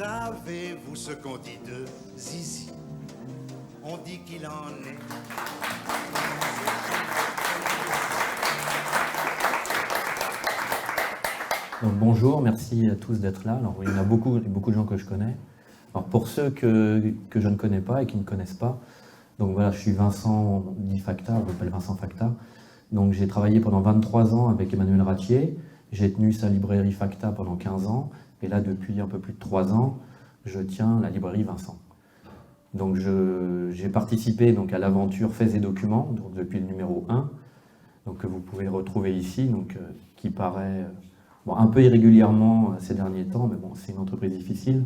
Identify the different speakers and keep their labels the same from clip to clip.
Speaker 1: Savez-vous ce qu'on dit de Zizi? On dit qu'il en est.
Speaker 2: Donc, bonjour, merci à tous d'être là. Alors, il y en a beaucoup de gens que je connais. Alors, pour ceux que je ne connais pas et qui ne connaissent pas, donc voilà, je suis Vincent dit Facta, on m'appelle Vincent Facta. Donc j'ai travaillé pendant 23 ans avec Emmanuel Ratier. J'ai tenu sa librairie Facta pendant 15 ans. Et là, depuis un peu plus de 3 ans, je tiens la librairie Vincent. Donc j'ai participé donc, à l'aventure Faits et Documents, donc, depuis le numéro 1, donc, que vous pouvez retrouver ici, donc, qui paraît un peu irrégulièrement ces derniers temps, mais bon, c'est une entreprise difficile.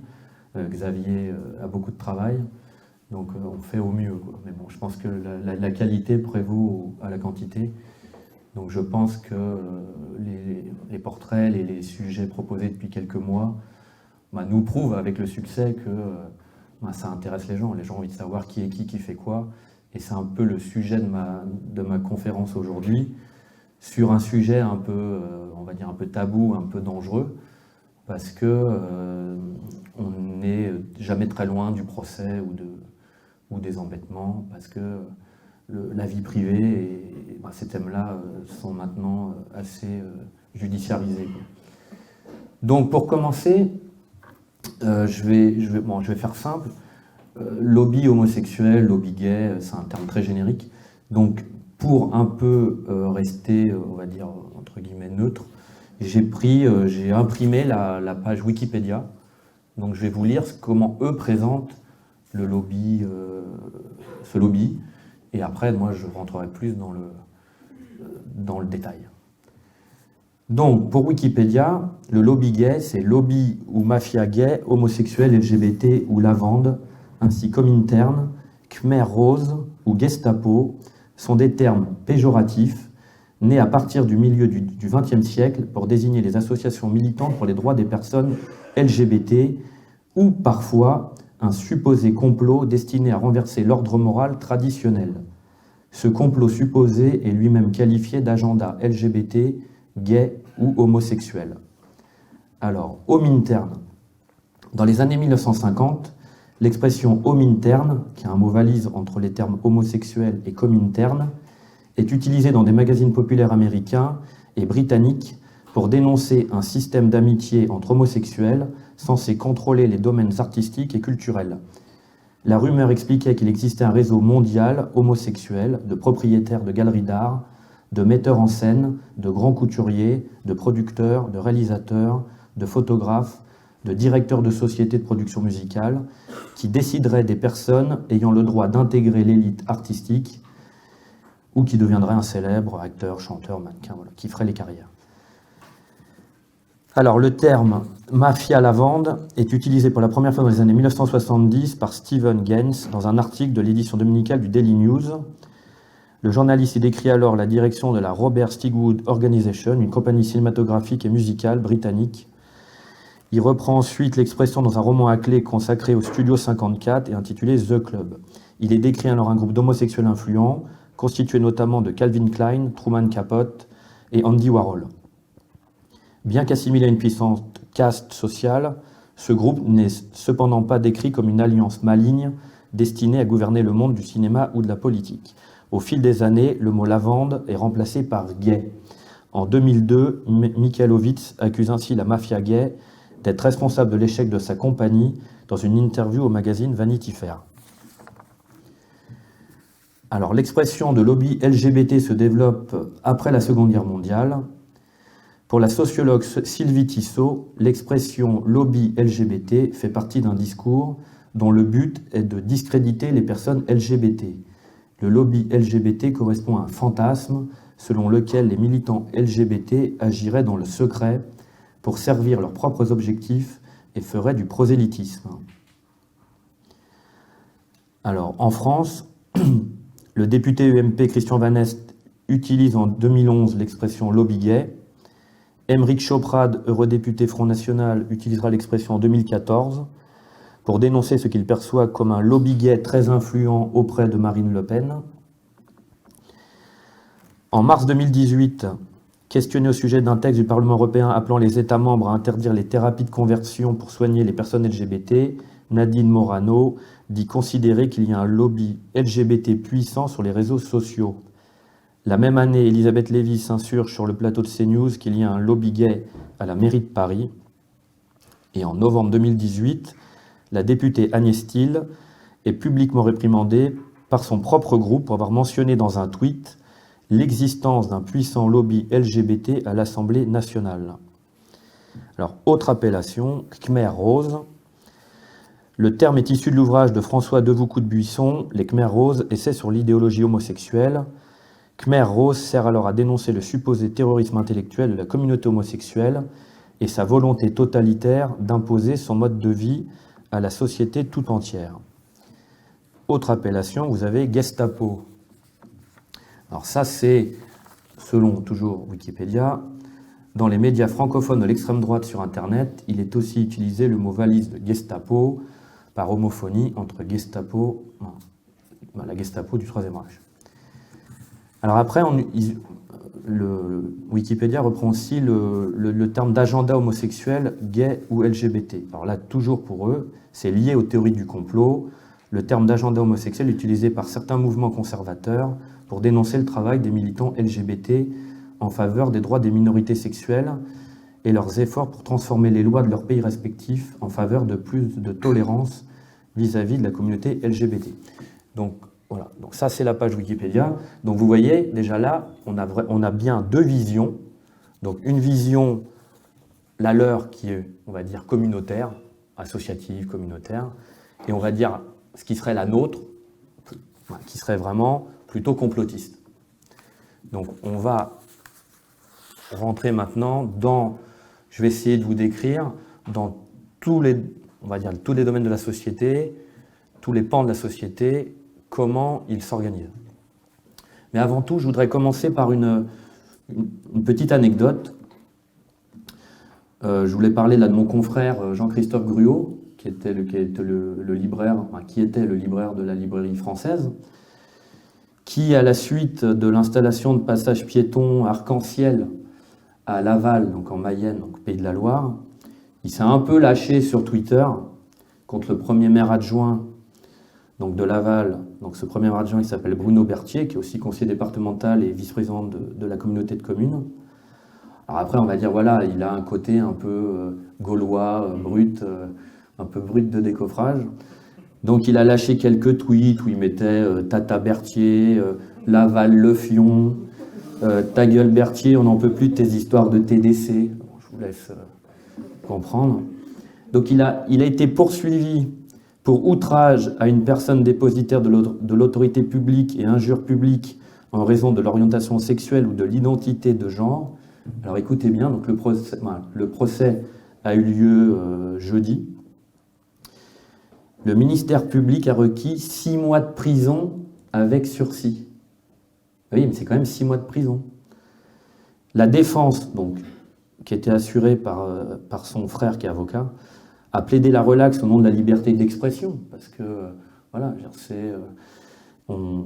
Speaker 2: Xavier a beaucoup de travail, donc on fait au mieux, quoi. Mais bon, je pense que la qualité prévaut à la quantité. Donc je pense que les portraits, les sujets proposés depuis quelques mois nous prouvent avec le succès que ça intéresse les gens. Les gens ont envie de savoir qui est qui fait quoi. Et c'est un peu le sujet de ma conférence aujourd'hui, sur un sujet un peu, on va dire un peu tabou, un peu dangereux, parce que on n'est jamais très loin du procès ou des embêtements, parce que la vie privée et ces thèmes-là sont maintenant assez judiciarisés. Donc pour commencer, je vais faire simple. Lobby homosexuel, lobby gay, c'est un terme très générique. Donc pour un peu rester, on va dire, entre guillemets, neutre, j'ai imprimé la page Wikipédia. Donc je vais vous lire comment eux présentent le lobby, ce lobby. Et après, moi, je rentrerai plus dans le détail. Donc, pour Wikipédia, le lobby gay, c'est lobby ou mafia gay, homosexuel, LGBT ou lavande, ainsi Comintern, Khmer Rose ou Gestapo, sont des termes péjoratifs nés à partir du milieu du XXe siècle pour désigner les associations militantes pour les droits des personnes LGBT ou parfois un supposé complot destiné à renverser l'ordre moral traditionnel. Ce complot supposé est lui-même qualifié d'agenda LGBT, gay ou homosexuel. Alors, Comintern. Dans les années 1950, l'expression Comintern, qui est un mot valise entre les termes homosexuel et Comintern, est utilisée dans des magazines populaires américains et britanniques pour dénoncer un système d'amitié entre homosexuels censé contrôler les domaines artistiques et culturels. La rumeur expliquait qu'il existait un réseau mondial homosexuel de propriétaires de galeries d'art, de metteurs en scène, de grands couturiers, de producteurs, de réalisateurs, de photographes, de directeurs de sociétés de production musicale, qui décideraient des personnes ayant le droit d'intégrer l'élite artistique ou qui deviendraient un célèbre acteur, chanteur, mannequin, voilà, qui ferait les carrières. Alors, le terme « mafia lavande » est utilisé pour la première fois dans les années 1970 par Stephen Gaines dans un article de l'édition dominicale du Daily News. Le journaliste y décrit alors la direction de la Robert Stigwood Organization, une compagnie cinématographique et musicale britannique. Il reprend ensuite l'expression dans un roman à clé consacré au Studio 54 et intitulé The Club. Il est décrit alors un groupe d'homosexuels influents, constitué notamment de Calvin Klein, Truman Capote et Andy Warhol. Bien qu'assimilé à une puissante caste sociale, ce groupe n'est cependant pas décrit comme une alliance maligne destinée à gouverner le monde du cinéma ou de la politique. Au fil des années, le mot lavande est remplacé par gay. En 2002, Mikhailovitz accuse ainsi la mafia gay d'être responsable de l'échec de sa compagnie dans une interview au magazine Vanity Fair. Alors, l'expression de lobby LGBT se développe après la Seconde Guerre mondiale. Pour la sociologue Sylvie Tissot, l'expression lobby LGBT fait partie d'un discours dont le but est de discréditer les personnes LGBT. Le lobby LGBT correspond à un fantasme selon lequel les militants LGBT agiraient dans le secret pour servir leurs propres objectifs et feraient du prosélytisme. Alors, en France, le député UMP Christian Van Est utilise en 2011 l'expression lobby gay. Aymeric Choprade, eurodéputé Front National, utilisera l'expression en 2014 pour dénoncer ce qu'il perçoit comme un lobby gay très influent auprès de Marine Le Pen. En mars 2018, Questionné au sujet d'un texte du Parlement européen appelant les États membres à interdire les thérapies de conversion pour soigner les personnes LGBT, Nadine Morano dit considérer qu'il y a un lobby LGBT puissant sur les réseaux sociaux. La même année, Elisabeth Lévy s'insurge sur le plateau de CNews qu'il y a un lobby gay à la mairie de Paris. Et en novembre 2018, la députée Agnès Thiel est publiquement réprimandée par son propre groupe pour avoir mentionné dans un tweet l'existence d'un puissant lobby LGBT à l'Assemblée nationale. Alors, autre appellation, Khmer Rose. Le terme est issu de l'ouvrage de François Devoucoux de Buisson, Les Khmer Roses, essai sur l'idéologie homosexuelle. Khmer Rose sert alors à dénoncer le supposé terrorisme intellectuel de la communauté homosexuelle et sa volonté totalitaire d'imposer son mode de vie à la société tout entière. Autre appellation, vous avez Gestapo. Alors ça, c'est, selon toujours Wikipédia, dans les médias francophones de l'extrême droite sur Internet, il est aussi utilisé le mot valise de Gestapo par homophonie entre Gestapo, la Gestapo du Troisième Reich. Alors après, le Wikipédia reprend aussi le terme d'agenda homosexuel, gay ou LGBT. Alors là, toujours pour eux, c'est lié aux théories du complot. Le terme d'agenda homosexuel est utilisé par certains mouvements conservateurs pour dénoncer le travail des militants LGBT en faveur des droits des minorités sexuelles et leurs efforts pour transformer les lois de leurs pays respectifs en faveur de plus de tolérance vis-à-vis de la communauté LGBT. Donc voilà, donc ça c'est la page Wikipédia. Donc vous voyez, déjà là, on a bien deux visions. Donc une vision, la leur, qui est, on va dire, communautaire, associative, communautaire, et on va dire ce qui serait la nôtre, qui serait vraiment plutôt complotiste. Donc on va rentrer maintenant dans, je vais essayer de vous décrire, dans tous les, on va dire, tous les domaines de la société, tous les pans de la société, comment ils s'organisent. Mais avant tout, je voudrais commencer par une petite anecdote. Je voulais parler là de mon confrère Jean-Christophe Gruot, qui était le libraire de la librairie française, qui, à la suite de l'installation de passages piétons arc-en-ciel à Laval, donc en Mayenne, donc Pays de la Loire, il s'est un peu lâché sur Twitter contre le premier maire adjoint donc de Laval. Donc ce premier maire adjoint, il s'appelle Bruno Berthier, qui est aussi conseiller départemental et vice-président de la communauté de communes. Alors après, on va dire, voilà, il a un côté un peu gaulois, brut, un peu brut de décoffrage. Donc il a lâché quelques tweets où il mettait Tata Berthier, Laval le fion, ta gueule Berthier, on n'en peut plus de tes histoires de TDC. Bon, je vous laisse comprendre. Donc il a été poursuivi pour outrage à une personne dépositaire de l'autorité publique et injure publique en raison de l'orientation sexuelle ou de l'identité de genre. Alors écoutez bien, donc le procès a eu lieu jeudi. Le ministère public a requis 6 mois de prison avec sursis. Oui, mais c'est quand même 6 mois de prison. La défense, donc, qui était assurée par son frère qui est avocat, a plaidé la relaxe au nom de la liberté d'expression, parce que, voilà, on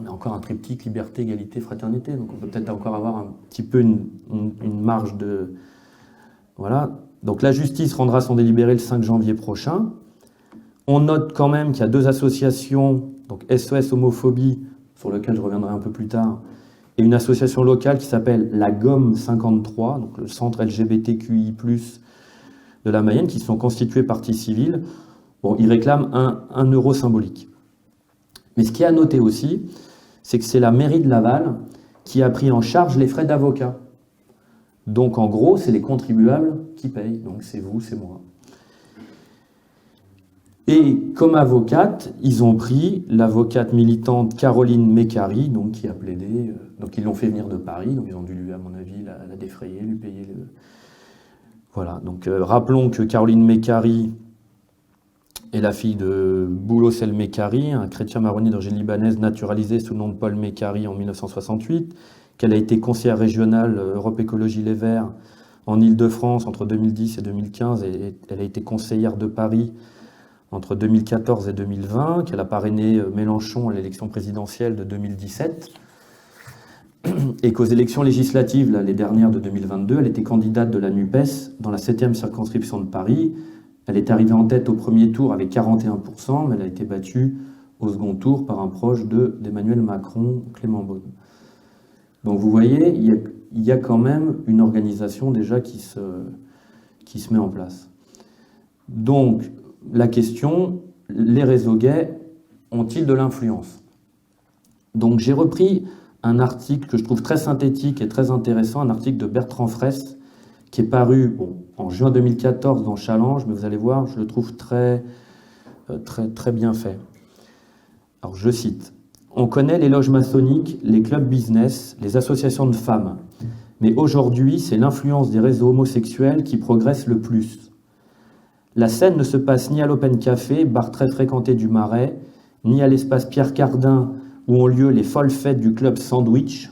Speaker 2: a encore un triptyque liberté, égalité, fraternité, donc on peut peut-être encore avoir un petit peu une marge de... Voilà. Donc la justice rendra son délibéré le 5 janvier prochain. On note quand même qu'il y a 2 associations, donc SOS Homophobie, sur lequel je reviendrai un peu plus tard, et une association locale qui s'appelle la GOM 53, donc le centre LGBTQI+, de la Mayenne, qui sont constitués partie civile. Bon, ils réclament un euro symbolique. Mais ce qui est à noter aussi, c'est que c'est la mairie de Laval qui a pris en charge les frais d'avocat. Donc en gros, c'est les contribuables qui payent. Donc c'est vous, c'est moi. Et comme avocate, ils ont pris l'avocate militante Caroline Mécari, donc qui a plaidé, donc ils l'ont fait venir de Paris, donc ils ont dû, à mon avis, la défrayer, lui payer le... Voilà, donc rappelons que Caroline Mécari est la fille de Boulos El Mécari, un chrétien marronnier d'origine libanaise naturalisé sous le nom de Paul Mécari en 1968, qu'elle a été conseillère régionale Europe Écologie Les Verts en Île-de-France entre 2010 et 2015, et elle a été conseillère de Paris entre 2014 et 2020, qu'elle a parrainé Mélenchon à l'élection présidentielle de 2017. et qu'aux élections législatives, là, les dernières de 2022, elle était candidate de la NUPES dans la 7e circonscription de Paris. Elle est arrivée en tête au premier tour avec 41%, mais elle a été battue au second tour par un proche d'Emmanuel Macron, Clément Beaune. Donc vous voyez, il y a quand même une organisation déjà qui se met en place. Donc la question, les réseaux gays ont-ils de l'influence? Donc j'ai repris un article que je trouve très synthétique et très intéressant, un article de Bertrand Fraisse, qui est paru en juin 2014 dans Challenge, mais vous allez voir, je le trouve très bien fait. Alors je cite: « On connaît les loges maçonniques, les clubs business, les associations de femmes. Mais aujourd'hui, c'est l'influence des réseaux homosexuels qui progresse le plus. La scène ne se passe ni à l'Open Café, bar très fréquenté du Marais, ni à l'espace Pierre Cardin, où ont lieu les folles fêtes du club Sandwich,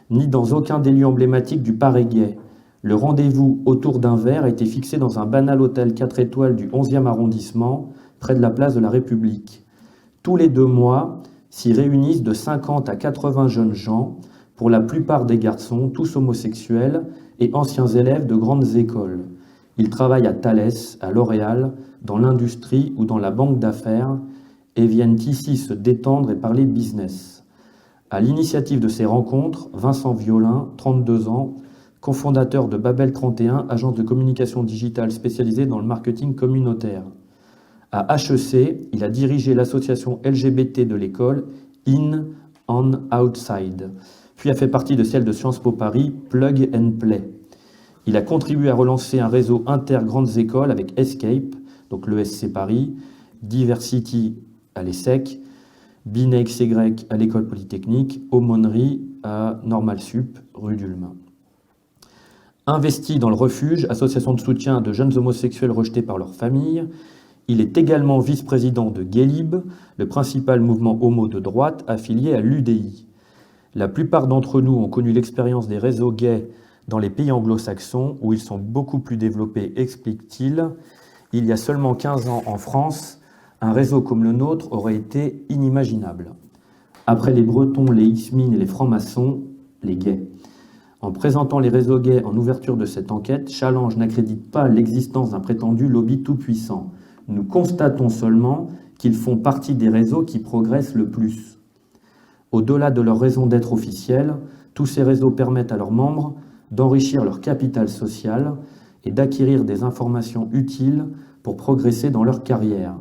Speaker 2: ni dans aucun des lieux emblématiques du Paris gay. Le rendez-vous autour d'un verre a été fixé dans un banal hôtel 4 étoiles du 11e arrondissement, près de la place de la République. Tous les 2 mois, s'y réunissent de 50 à 80 jeunes gens, pour la plupart des garçons, tous homosexuels et anciens élèves de grandes écoles. Ils travaillent à Thales, à L'Oréal, dans l'industrie ou dans la banque d'affaires, et viennent ici se détendre et parler business. À l'initiative de ces rencontres, Vincent Violin, 32 ans, cofondateur de Babel 31, agence de communication digitale spécialisée dans le marketing communautaire. À HEC, il a dirigé l'association LGBT de l'école In on Outside, puis a fait partie de celle de Sciences Po Paris, Plug and Play. Il a contribué à relancer un réseau inter-grandes écoles avec Escape, donc l'ESC Paris, Diversity à l'ESSEC, BINEXY à l'École Polytechnique, Aumônerie à Normal Sup, rue d'Ulm. Investi dans le Refuge, association de soutien de jeunes homosexuels rejetés par leur famille, il est également vice-président de Gaylib, le principal mouvement homo de droite affilié à l'UDI. La plupart d'entre nous ont connu l'expérience des réseaux gays dans les pays anglo-saxons, où ils sont beaucoup plus développés, explique-t-il. Il y a seulement 15 ans en France, un réseau comme le nôtre aurait été inimaginable. Après les Bretons, les X-Men et les francs-maçons, les gays. En présentant les réseaux gays en ouverture de cette enquête, Challenge n'accrédite pas l'existence d'un prétendu lobby tout-puissant. Nous constatons seulement qu'ils font partie des réseaux qui progressent le plus. Au-delà de leur raison d'être officielle, tous ces réseaux permettent à leurs membres d'enrichir leur capital social et d'acquérir des informations utiles pour progresser dans leur carrière.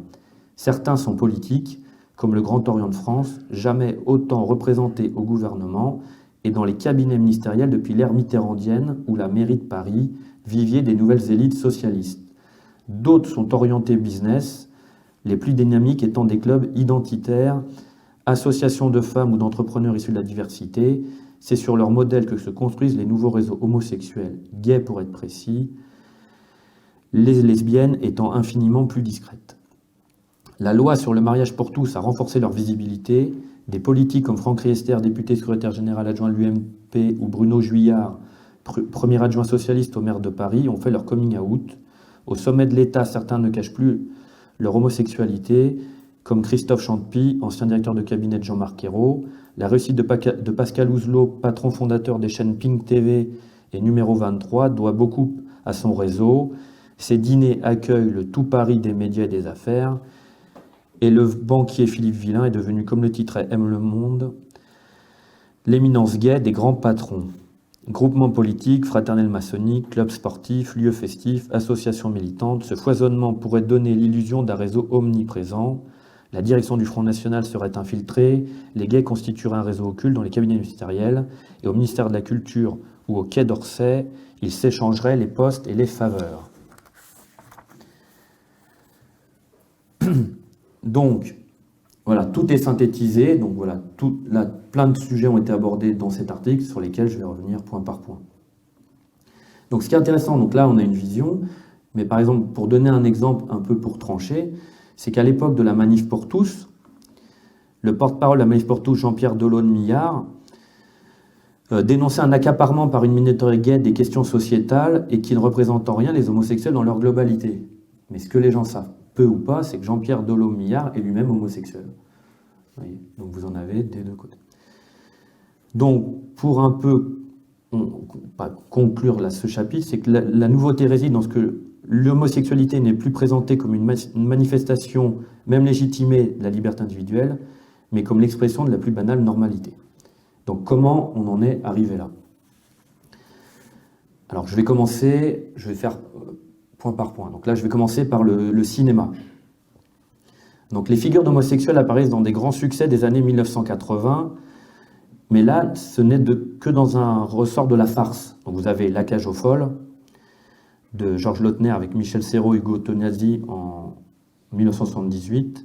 Speaker 2: Certains sont politiques, comme le Grand Orient de France, jamais autant représenté au gouvernement et dans les cabinets ministériels depuis l'ère mitterrandienne ou la mairie de Paris, vivier des nouvelles élites socialistes. D'autres sont orientés business, les plus dynamiques étant des clubs identitaires, associations de femmes ou d'entrepreneurs issus de la diversité. C'est sur leur modèle que se construisent les nouveaux réseaux homosexuels, gays pour être précis, les lesbiennes étant infiniment plus discrètes. La loi sur le mariage pour tous a renforcé leur visibilité. Des politiques comme Franck Riester, député secrétaire général adjoint de l'UMP, ou Bruno Juillard, premier adjoint socialiste au maire de Paris, ont fait leur coming out. Au sommet de l'État, certains ne cachent plus leur homosexualité, comme Christophe Champy, ancien directeur de cabinet de Jean-Marc Ayrault. La réussite de Pascal Ouzelot, patron fondateur des chaînes Pink TV et Numéro 23, doit beaucoup à son réseau. Ses dîners accueillent le tout Paris des médias et des affaires. Et le banquier Philippe Villain est devenu, comme le titrait Aime le Monde, l'éminence gay des grands patrons. Groupements politiques, fraternelles maçonniques, clubs sportifs, lieux festifs, associations militantes, ce foisonnement pourrait donner l'illusion d'un réseau omniprésent. La direction du Front National serait infiltrée, les gays constitueraient un réseau occulte dans les cabinets ministériels, et au ministère de la Culture ou au Quai d'Orsay, ils s'échangeraient les postes et les faveurs. Donc, voilà, tout est synthétisé. Donc voilà, plein de sujets ont été abordés dans cet article sur lesquels je vais revenir point par point. Donc ce qui est intéressant, donc là on a une vision, mais par exemple, pour donner un exemple un peu pour trancher, c'est qu'à l'époque de la Manif pour tous, le porte-parole de la Manif pour tous, Jean-Pierre Delaune-Millard, dénonçait un accaparement par une minorité gay des questions sociétales et qui ne représente en rien les homosexuels dans leur globalité. Mais ce que les gens savent, peu ou pas, c'est que Jean-Pierre Delaune-Millard est lui-même homosexuel. Vous voyez, donc vous en avez des deux côtés. Donc, pour un peu conclure là, ce chapitre, c'est que la nouveauté réside dans ce que l'homosexualité n'est plus présentée comme une manifestation, même légitimée, de la liberté individuelle, mais comme l'expression de la plus banale normalité. Donc comment on en est arrivé là? Alors je vais faire point par point. Donc là je vais commencer par le cinéma. Donc les figures d'homosexuels apparaissent dans des grands succès des années 1980, mais là ce n'est que dans un ressort de la farce. Donc vous avez La cage aux folles de Georges Lautner avec Michel Serrault et Hugo Tognazzi en 1978.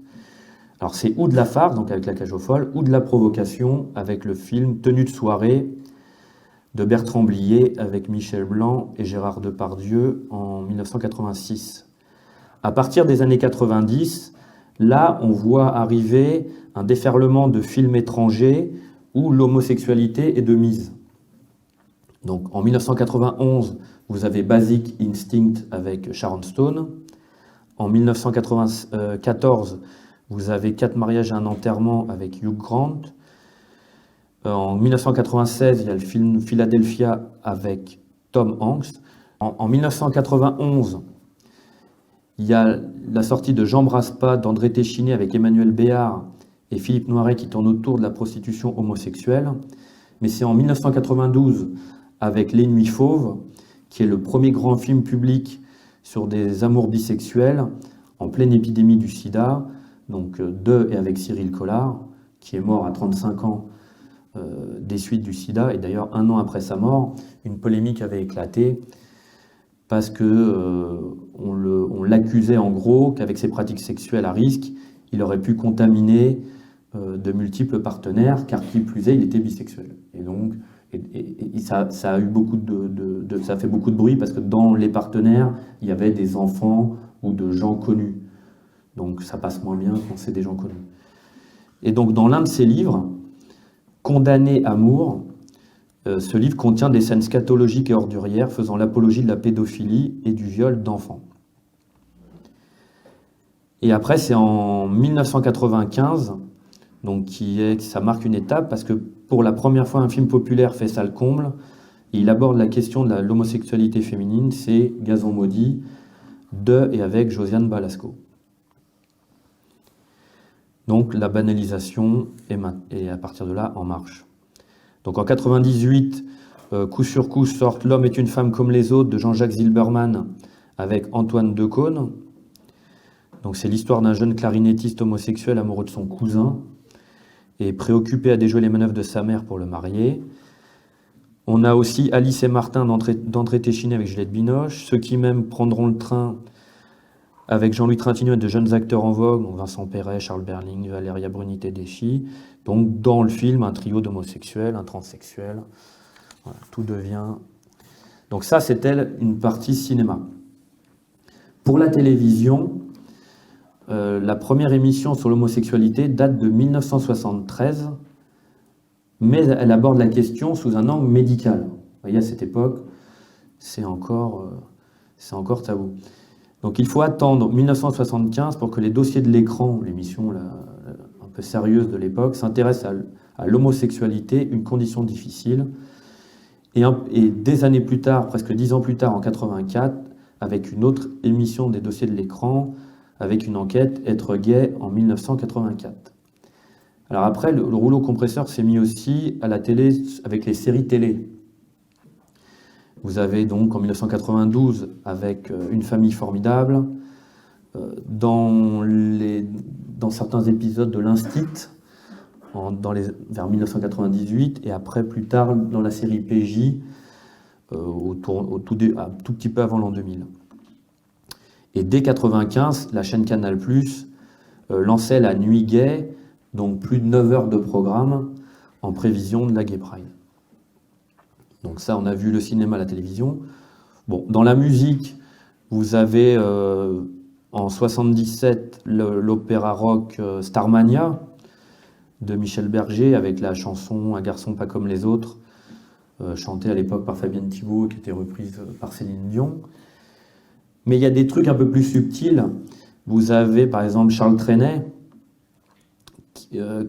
Speaker 2: Alors c'est ou de la farce, donc avec La cage aux folles, ou de la provocation avec le film Tenue de soirée de Bertrand Blier avec Michel Blanc et Gérard Depardieu en 1986. À partir des années 90, là on voit arriver un déferlement de films étrangers où l'homosexualité est de mise. Donc en 1991, vous avez Basic Instinct avec Sharon Stone. En 1994, vous avez 4 mariages et un enterrement avec Hugh Grant. En 1996, il y a le film Philadelphia avec Tom Hanks. En 1991, il y a la sortie de J'embrasse pas d'André Téchiné avec Emmanuel Béard et Philippe Noiret qui tourne autour de la prostitution homosexuelle. Mais c'est en 1992 avec Les Nuits Fauves, qui est le premier grand film public sur des amours bisexuels en pleine épidémie du sida, donc de et avec Cyril Collard, qui est mort à 35 ans des suites du sida, et d'ailleurs 1 an après sa mort, une polémique avait éclaté parce que on l'accusait en gros qu'avec ses pratiques sexuelles à risque, il aurait pu contaminer de multiples partenaires, car qui plus est, il était bisexuel. Et donc, ça a eu ça a fait beaucoup de bruit parce que dans les partenaires, il y avait des enfants ou de gens connus. Donc ça passe moins bien quand c'est des gens connus. Et donc dans l'un de ses livres, Condamné amour, ce livre contient des scènes scatologiques et ordurières faisant l'apologie de la pédophilie et du viol d'enfants. Et après, c'est en 1995, donc ça marque une étape parce que pour la première fois, un film populaire fait ça le comble. Et il aborde la question de l'homosexualité féminine, c'est Gazon maudit, de et avec Josiane Balasco. Donc la banalisation est à partir de là en marche. Donc en 98, coup sur coup sortent L'homme est une femme comme les autres de Jean-Jacques Zilberman avec Antoine Decaune. Donc c'est l'histoire d'un jeune clarinettiste homosexuel amoureux de son cousin et préoccupé à déjouer les manœuvres de sa mère pour le marier. On a aussi Alice et Martin d'André Téchiné avec Juliette Binoche, Ceux qui m'aiment prendront le train avec Jean-Louis Trintignant et de jeunes acteurs en vogue, donc Vincent Perret, Charles Berling, Valéria Bruni-Tedeschi. Donc dans le film, un trio d'homosexuels, un transsexuel. Voilà, tout devient... Donc ça, c'était une partie cinéma. Pour la télévision, la première émission sur l'homosexualité date de 1973, mais elle aborde la question sous un angle médical. Vous voyez, à cette époque, c'est encore tabou. Donc il faut attendre 1975 pour que les dossiers de l'écran, l'émission un peu sérieuse de l'époque, s'intéressent à l'homosexualité, une condition difficile. Et des années plus tard, presque 10 ans plus tard, en 84, avec une autre émission des dossiers de l'écran, avec une enquête « Être gay » en 1984. Alors après, le rouleau compresseur s'est mis aussi à la télé avec les séries télé. Vous avez donc en 1992 avec Une famille formidable, dans certains épisodes de l'Instit, vers 1998, et après plus tard dans la série PJ, un tout petit peu avant l'an 2000. Et dès 1995, la chaîne Canal+ lançait la Nuit Gay, donc plus de 9 heures de programme en prévision de la Gay Pride. Donc ça, on a vu le cinéma, la télévision. Bon, dans la musique, vous avez en 1977 l'opéra rock Starmania de Michel Berger avec la chanson Un garçon pas comme les autres, chantée à l'époque par Fabienne Thibault et qui était reprise par Céline Dion. Mais il y a des trucs un peu plus subtils. Vous avez par exemple Charles Trenet,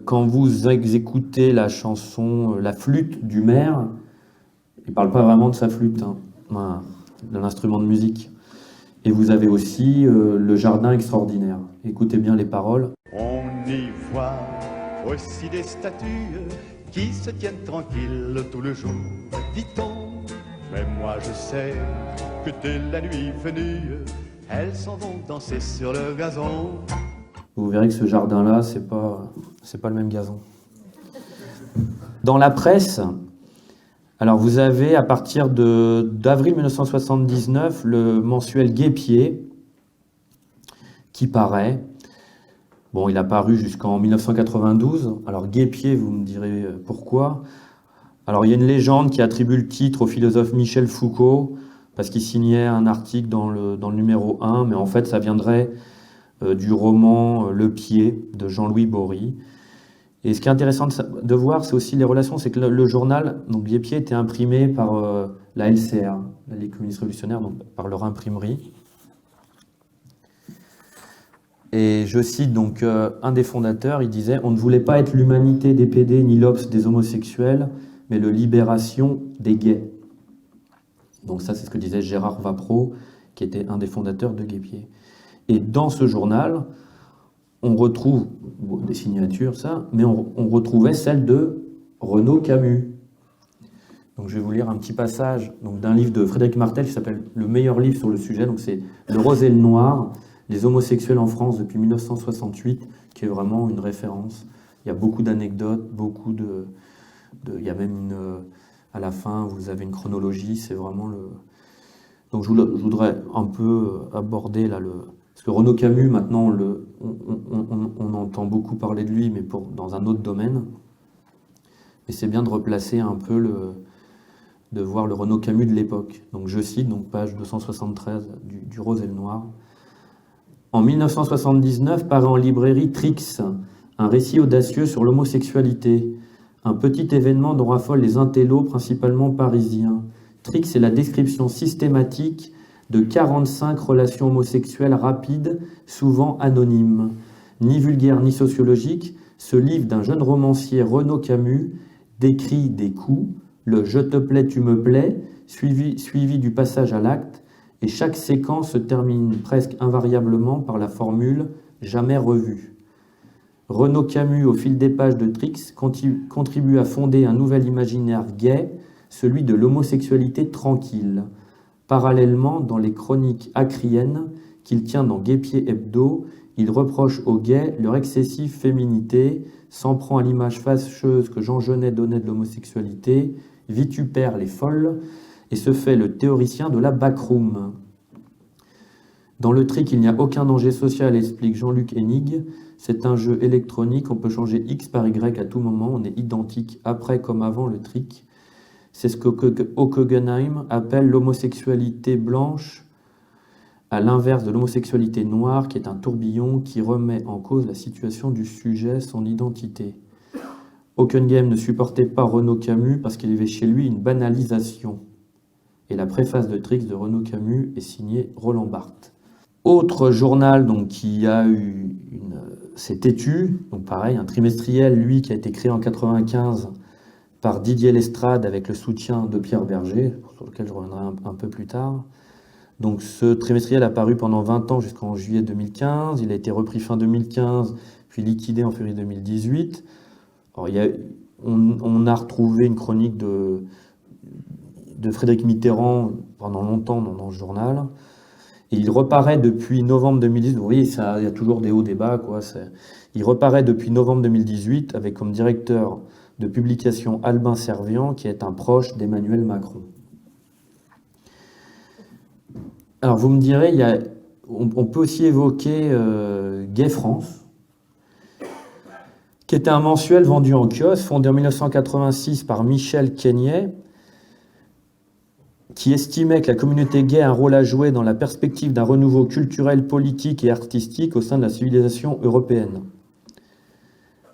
Speaker 2: Quand vous écoutez la chanson La flûte du maire, il ne parle pas vraiment de sa flûte, hein, voilà, de l'instrument de musique. Et vous avez aussi Le jardin extraordinaire. Écoutez bien les paroles.
Speaker 3: On y voit aussi des statues qui se tiennent tranquilles tout le jour, dit-on. Mais moi je sais que dès la nuit venue, elles s'en vont danser sur le gazon.
Speaker 2: Vous verrez que ce jardin-là, c'est pas le même gazon. Dans la presse, alors vous avez à partir d'avril 1979 le mensuel Guêpier qui paraît. Bon, il a paru jusqu'en 1992. Alors Guêpier, vous me direz pourquoi. Alors il y a une légende qui attribue le titre au philosophe Michel Foucault parce qu'il signait un article dans le numéro 1, mais en fait ça viendrait du roman Le Pied de Jean-Louis Bory. Et ce qui est intéressant de voir, c'est aussi les relations, c'est que le journal, donc Guêpier, était imprimé par la LCR, la Ligue communiste révolutionnaire, donc par leur imprimerie. Et je cite donc un des fondateurs, il disait « On ne voulait pas être l'humanité des PD ni l'Obs des homosexuels, mais le Libération des gays ». Donc ça, c'est ce que disait Gérard Vapreau, qui était un des fondateurs de Guêpier. Et dans ce journal, on retrouve des signatures, ça, mais on retrouvait celle de Renaud Camus. Donc je vais vous lire un petit passage d'un livre de Frédéric Martel qui s'appelle « Le meilleur livre sur le sujet ». Donc c'est « Le rose et le noir, les homosexuels en France depuis 1968 », qui est vraiment une référence. Il y a beaucoup d'anecdotes, il y a même à la fin, vous avez une chronologie, c'est vraiment le... Donc je voudrais un peu aborder là parce que Renaud Camus, maintenant, on entend beaucoup parler de lui, mais dans un autre domaine. Mais c'est bien de replacer un peu de voir le Renaud Camus de l'époque. Donc je cite, donc page 273 du Rose et le Noir. En 1979, paraît en librairie Trix, un récit audacieux sur l'homosexualité. Un petit événement dont raffolent les intellos, principalement parisiens. Trix est la description systématique de 45 relations homosexuelles rapides, souvent anonymes. Ni vulgaire ni sociologique, ce livre d'un jeune romancier Renaud Camus décrit des coups, le « je te plais, tu me plais », suivi du passage à l'acte, et chaque séquence se termine presque invariablement par la formule « jamais revue ». Renaud Camus, au fil des pages de Trix, contribue à fonder un nouvel imaginaire gay, celui de l'homosexualité tranquille. Parallèlement, dans les chroniques acriennes qu'il tient dans Guêpier Hebdo, il reproche aux gays leur excessive féminité, s'en prend à l'image fâcheuse que Jean Genet donnait de l'homosexualité, vitupère les folles, et se fait le théoricien de la backroom. Dans le trick, il n'y a aucun danger social, explique Jean-Luc Hennig. C'est un jeu électronique, on peut changer X par Y à tout moment, on est identique après comme avant le trick. C'est ce qu'Hockenheim appelle l'homosexualité blanche, à l'inverse de l'homosexualité noire, qui est un tourbillon qui remet en cause la situation du sujet, son identité. Hockenheim ne supportait pas Renaud Camus parce qu'il y avait chez lui une banalisation. Et la préface de Trix de Renaud Camus est signée Roland Barthes. Autre journal donc, qui a eu c'est Têtu, donc pareil, un trimestriel, lui, qui a été créé en 1995 par Didier Lestrade avec le soutien de Pierre Berger, sur lequel je reviendrai un peu plus tard. Donc ce trimestriel a paru pendant 20 ans jusqu'en juillet 2015. Il a été repris fin 2015, puis liquidé en février 2018. Alors, on a retrouvé une chronique de Frédéric Mitterrand pendant longtemps dans ce journal. Et il reparaît depuis novembre 2018. Vous voyez, il y a toujours des hauts, des bas, quoi. Il reparaît depuis novembre 2018 avec comme directeur de publication Albin Servian, qui est un proche d'Emmanuel Macron. Alors vous me direz, on peut aussi évoquer Gay France, qui était un mensuel vendu en kiosque, fondé en 1986 par Michel Queignet, qui estimait que la communauté gay a un rôle à jouer dans la perspective d'un renouveau culturel, politique et artistique au sein de la civilisation européenne.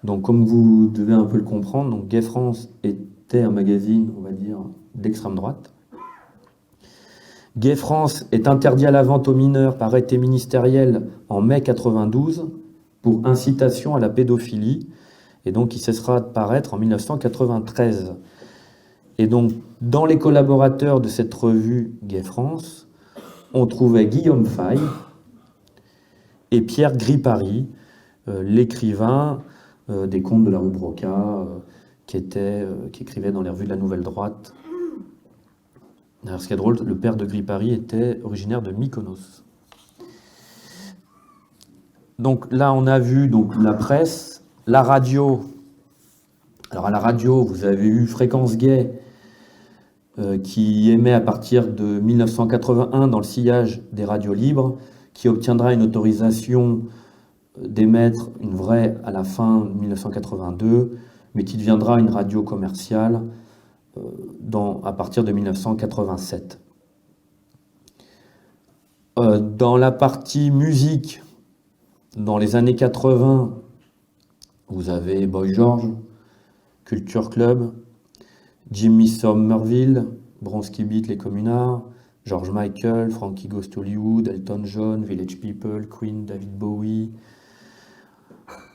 Speaker 2: Donc comme vous devez un peu le comprendre, donc Gay France était un magazine, on va dire, d'extrême droite. Gay France est interdit à la vente aux mineurs par arrêté ministériel en mai 92 pour incitation à la pédophilie. et donc qui cessera de paraître en 1993. Et donc, dans les collaborateurs de cette revue Gay France, on trouvait Guillaume Faye et Pierre Gripari, l'écrivain des Contes de la rue Broca, qui écrivait dans les revues de la Nouvelle Droite. Alors, ce qui est drôle, le père de Gripari était originaire de Mykonos. Donc là, on a vu donc, la presse, la radio. Alors à la radio, vous avez eu Fréquence Gay, qui émet à partir de 1981 dans le sillage des radios libres, qui obtiendra une autorisation d'émettre une vraie à la fin 1982, mais qui deviendra une radio commerciale à partir de 1987. Dans la partie musique, dans les années 80, vous avez Boy George, Culture Club, Jimmy Somerville, Bronski Beat, Les Communards, George Michael, Frankie Goes to Hollywood, Elton John, Village People, Queen, David Bowie.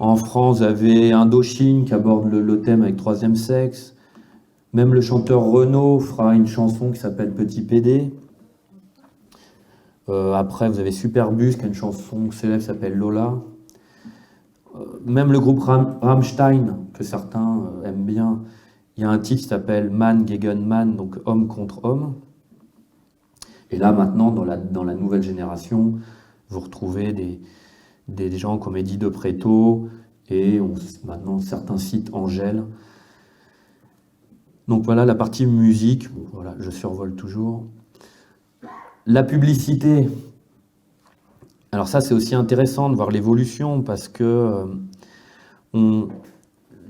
Speaker 2: En France, vous avez Indochine qui aborde le thème avec Troisième Sexe. Même le chanteur Renaud fera une chanson qui s'appelle Petit PD. Après, vous avez Superbus qui a une chanson célèbre qui s'appelle Lola. Même le groupe Rammstein, que certains aiment bien, il y a un titre qui s'appelle Man gegen Man, donc homme contre homme. Et là, maintenant, dans la nouvelle génération, vous retrouvez des gens comme Eddie De Pretto et maintenant certains citent Angèle. Donc voilà la partie musique. Voilà, je survole toujours. La publicité. Alors ça, c'est aussi intéressant de voir l'évolution parce que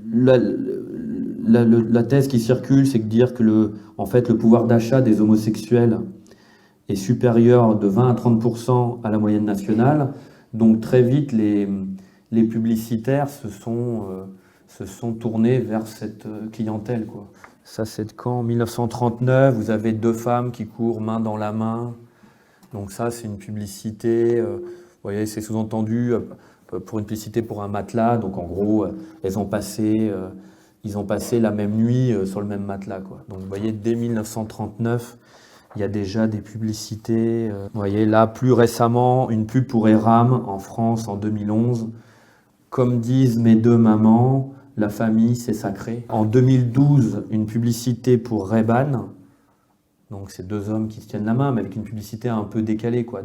Speaker 2: la thèse qui circule, c'est de dire que en fait, le pouvoir d'achat des homosexuels est supérieur de 20 à 30% à la moyenne nationale. Donc très vite, les publicitaires se sont tournés vers cette clientèle, quoi. Ça, c'est de quand ? En 1939, vous avez deux femmes qui courent main dans la main. Donc ça, c'est une publicité. Vous voyez, c'est sous-entendu pour une publicité pour un matelas. Donc en gros, ils ont passé la même nuit sur le même matelas, quoi. Donc vous voyez, dès 1939, il y a déjà des publicités. Vous voyez, là, plus récemment, une pub pour Eram en France en 2011. Comme disent mes deux mamans, la famille, c'est sacré. En 2012, une publicité pour Ray-Ban. Donc, c'est deux hommes qui se tiennent la main, mais avec une publicité un peu décalée, quoi,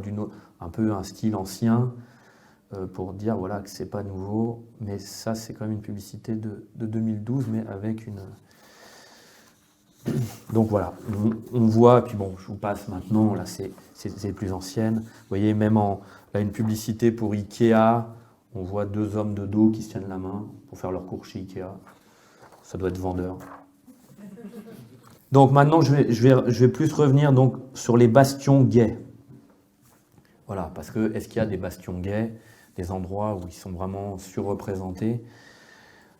Speaker 2: un peu un style ancien, pour dire voilà, que c'est pas nouveau. Mais ça, c'est quand même une publicité de 2012, mais avec une... Donc voilà, on voit, puis bon, je vous passe maintenant, là, c'est plus ancienne. Vous voyez, même là, une publicité pour Ikea, on voit deux hommes de dos qui se tiennent la main pour faire leur cours chez Ikea. Ça doit être vendeur. Donc maintenant, je vais plus revenir donc, sur les bastions gays. Voilà, parce que est-ce qu'il y a des bastions gays, des endroits où ils sont vraiment surreprésentés?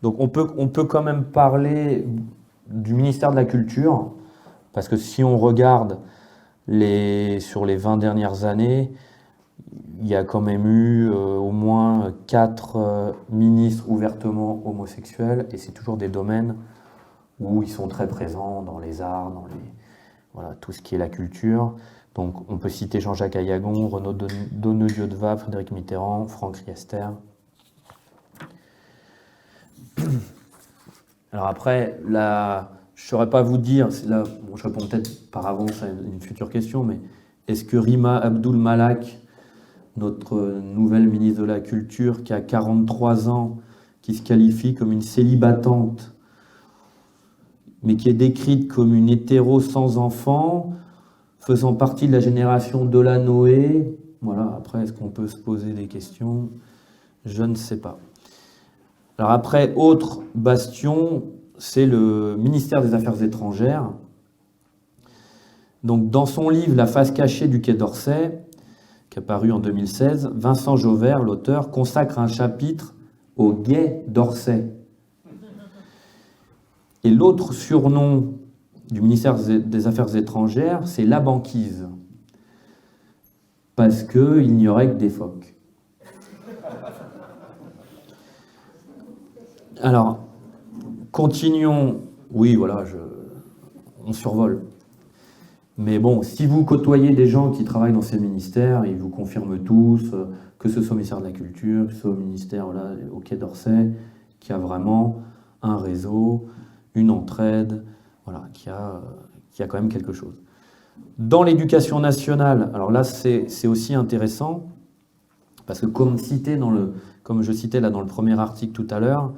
Speaker 2: Donc on peut quand même parler du ministère de la Culture, parce que si on regarde sur les 20 dernières années, il y a quand même eu au moins 4 ministres ouvertement homosexuels, et c'est toujours des domaines où ils sont très présents dans les arts, voilà, tout ce qui est la culture. Donc on peut citer Jean-Jacques Ayagon, Renaud Donnedieu-de-Vabres, Frédéric Mitterrand, Franck Riester. Alors après, je ne saurais pas vous dire, là, bon, je réponds peut-être par avance à une future question, mais est-ce que Rima Abdul Malak, notre nouvelle ministre de la Culture, qui a 43 ans, qui se qualifie comme une célibatante, mais qui est décrite comme une hétéro sans enfant, faisant partie de la génération Delanoë, voilà, après, est-ce qu'on peut se poser des questions? Je ne sais pas. Alors après, autre bastion, c'est le ministère des Affaires étrangères. Donc dans son livre « La face cachée du Quai d'Orsay », qui est paru en 2016, Vincent Jauvert, l'auteur, consacre un chapitre aux gays d'Orsay. Et l'autre surnom du ministère des Affaires étrangères, c'est la banquise. Parce qu'il n'y aurait que des phoques. Alors, continuons. Oui, voilà, on survole. Mais bon, si vous côtoyez des gens qui travaillent dans ces ministères, ils vous confirment tous, que ce soit au ministère de la Culture, que ce soit au ministère au Quai d'Orsay, qu'il y a vraiment un réseau, une entraide, voilà, qu'il y a quand même quelque chose. Dans l'éducation nationale, alors là c'est aussi intéressant, parce que comme je citais là dans le premier article tout à l'heure,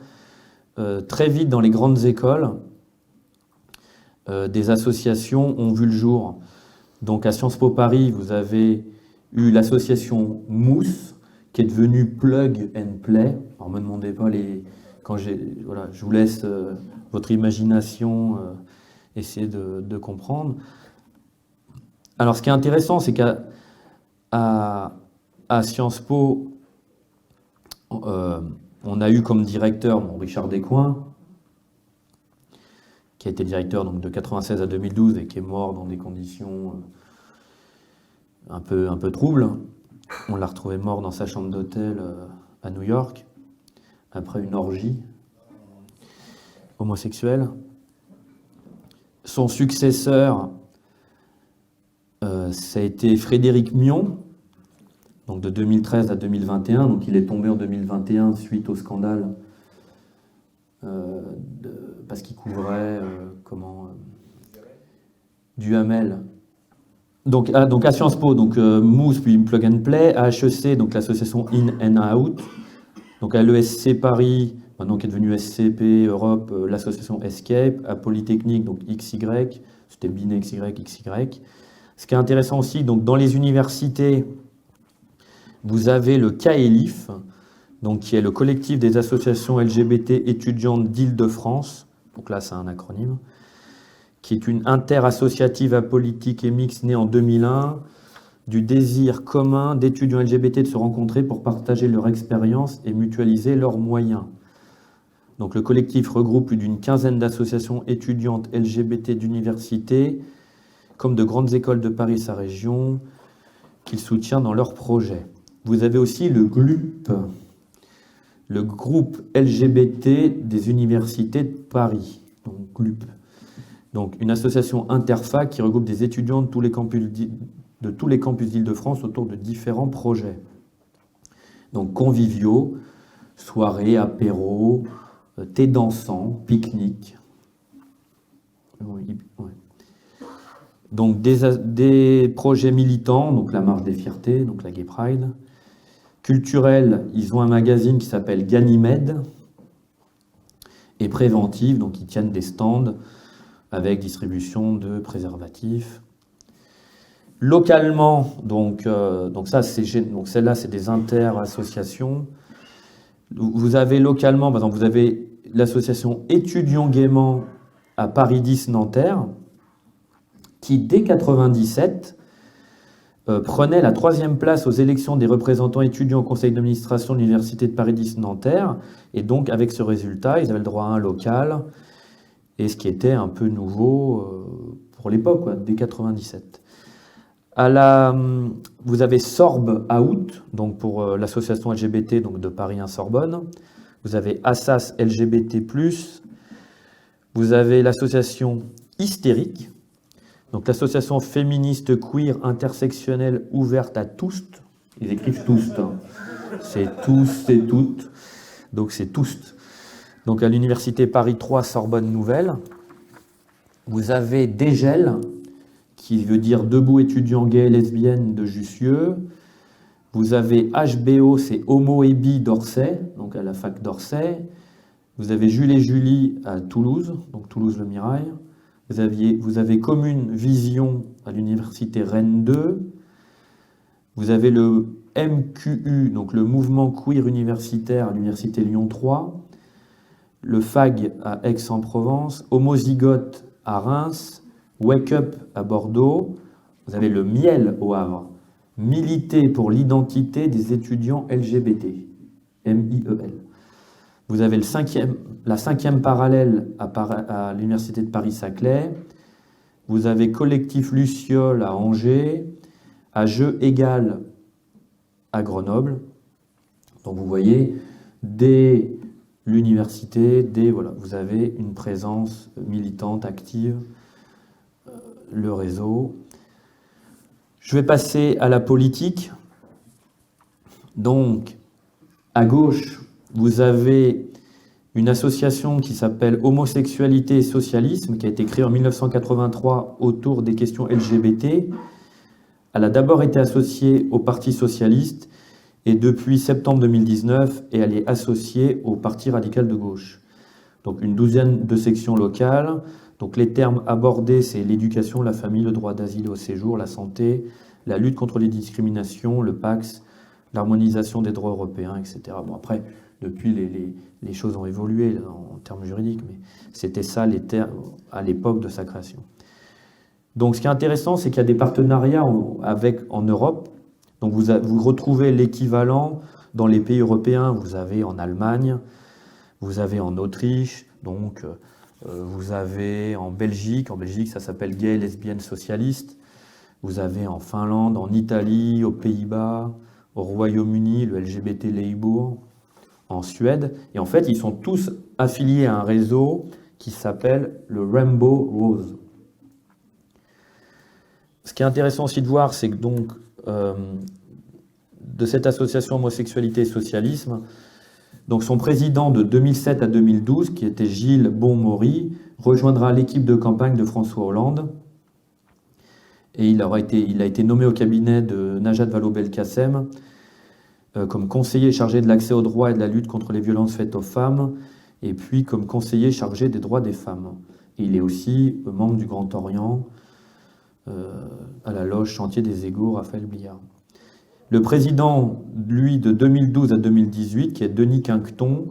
Speaker 2: très vite dans les grandes écoles, des associations ont vu le jour. Donc à Sciences Po Paris, vous avez eu l'association Mousse, qui est devenue Plug and Play. Alors ne me demandez pas voilà, je vous laisse votre imagination essayer de comprendre. Alors ce qui est intéressant, c'est qu'à Sciences Po, on a eu comme directeur Richard Descoings, qui a été directeur donc, de 96 à 2012 et qui est mort dans des conditions un peu troubles. On l'a retrouvé mort dans sa chambre d'hôtel à New York, après une orgie homosexuelle. Son successeur, ça a été Frédéric Mion, donc de 2013 à 2021. Donc il est tombé en 2021 suite au scandale parce qu'il couvrait Duhamel. Donc à Sciences Po, Mousse puis Plug and Play, à HEC, donc l'association In and Out, donc à l'ESC Paris, maintenant qui est devenu SCP Europe, l'association Escape, à Polytechnique, donc XY, c'était Binet XY. Ce qui est intéressant aussi, donc dans les universités, vous avez le CAELIF, donc qui est le collectif des associations LGBT étudiantes d'Île-de-France, donc là c'est un acronyme, qui est une interassociative apolitique et mixte née en 2001, du désir commun d'étudiants LGBT de se rencontrer pour partager leur expérience et mutualiser leurs moyens. Donc le collectif regroupe plus d'une quinzaine d'associations étudiantes LGBT d'universités, comme de grandes écoles de Paris et sa région, qu'il soutient dans leurs projets. Vous avez aussi le GLUP, le groupe LGBT des universités de Paris, donc GLUP. Donc une association interfac qui regroupe des étudiants de tous les campus d'Île-de-France autour de différents projets. Donc conviviaux, soirées, apéros, thé dansant, pique-nique. Donc des projets militants, donc la Marche des Fiertés, donc la Gay Pride. Culturels, ils ont un magazine qui s'appelle Ganymède. Et préventive, donc ils tiennent des stands avec distribution de préservatifs. Localement, donc celle-là, c'est des inter-associations. Vous avez localement, par exemple, vous avez l'association Étudiants Gaiement à Paris 10 Nanterre, qui, dès 1997, prenait la 3e place aux élections des représentants étudiants au conseil d'administration de l'Université de Paris 10 Nanterre. Et donc, avec ce résultat, ils avaient le droit à un local, et ce qui était un peu nouveau pour l'époque, dès 1997. Vous avez Sorbe Out, donc pour l'association LGBT donc de Paris 1 Sorbonne. Vous avez Assas LGBT+. Vous avez l'association Hystérique, donc l'association féministe queer intersectionnelle ouverte à tous. Ils écrivent tous, hein. C'est tous, c'est toutes. Donc c'est tous. Donc à l'université Paris 3 Sorbonne Nouvelle. Vous avez Dégel, qui veut dire Debout étudiants gays et lesbiennes de Jussieu. Vous avez HBO, c'est Homo et Bi d'Orsay, donc à la fac d'Orsay. Vous avez Jules et Julie à Toulouse, donc Toulouse-le Mirail. Vous avez Commune Vision à l'université Rennes 2. Vous avez le MQU, donc le mouvement queer universitaire à l'université Lyon 3. Le FAG à Aix-en-Provence. Homozygote à Reims. Wake Up à Bordeaux. Vous avez le Miel au Havre. Militer pour l'identité des étudiants LGBT. MIEL. Vous avez la 5e parallèle à l'université de Paris-Saclay. Vous avez Collectif Luciole à Angers. À Jeux Égal à Grenoble. Donc vous voyez des l'université, voilà, vous avez une présence militante, active, le réseau. Je vais passer à la politique. Donc, à gauche, vous avez une association qui s'appelle Homosexualité et Socialisme, qui a été créée en 1983 autour des questions LGBT. Elle a d'abord été associée au Parti socialiste, et depuis septembre 2019, elle est associée au Parti radical de gauche. Donc une douzaine de sections locales. Donc les termes abordés, c'est l'éducation, la famille, le droit d'asile et au séjour, la santé, la lutte contre les discriminations, le PACS, l'harmonisation des droits européens, etc. Bon, après, depuis, les choses ont évolué en termes juridiques, mais c'était ça les termes à l'époque de sa création. Donc ce qui est intéressant, c'est qu'il y a des partenariats en Europe. Donc vous retrouvez l'équivalent dans les pays européens. Vous avez en Allemagne, vous avez en Autriche, donc vous avez en Belgique. En Belgique, ça s'appelle Gay, Lesbiennes, Socialistes. Vous avez en Finlande, en Italie, aux Pays-Bas, au Royaume-Uni, le LGBT Labour, en Suède. Et en fait, ils sont tous affiliés à un réseau qui s'appelle le Rainbow Rose. Ce qui est intéressant aussi de voir, c'est que donc de cette association Homosexualité et Socialisme, donc son président de 2007 à 2012, qui était Gilles Bon-Maury, rejoindra l'équipe de campagne de François Hollande. Et il a été nommé au cabinet de Najat Vallaud-Belkacem comme conseiller chargé de l'accès aux droits et de la lutte contre les violences faites aux femmes, et puis comme conseiller chargé des droits des femmes. Et il est aussi membre du Grand Orient, à la loge Chantier des Égaux, Raphaël Bliard. Le président, lui, de 2012 à 2018, qui est Denis Quinqueton,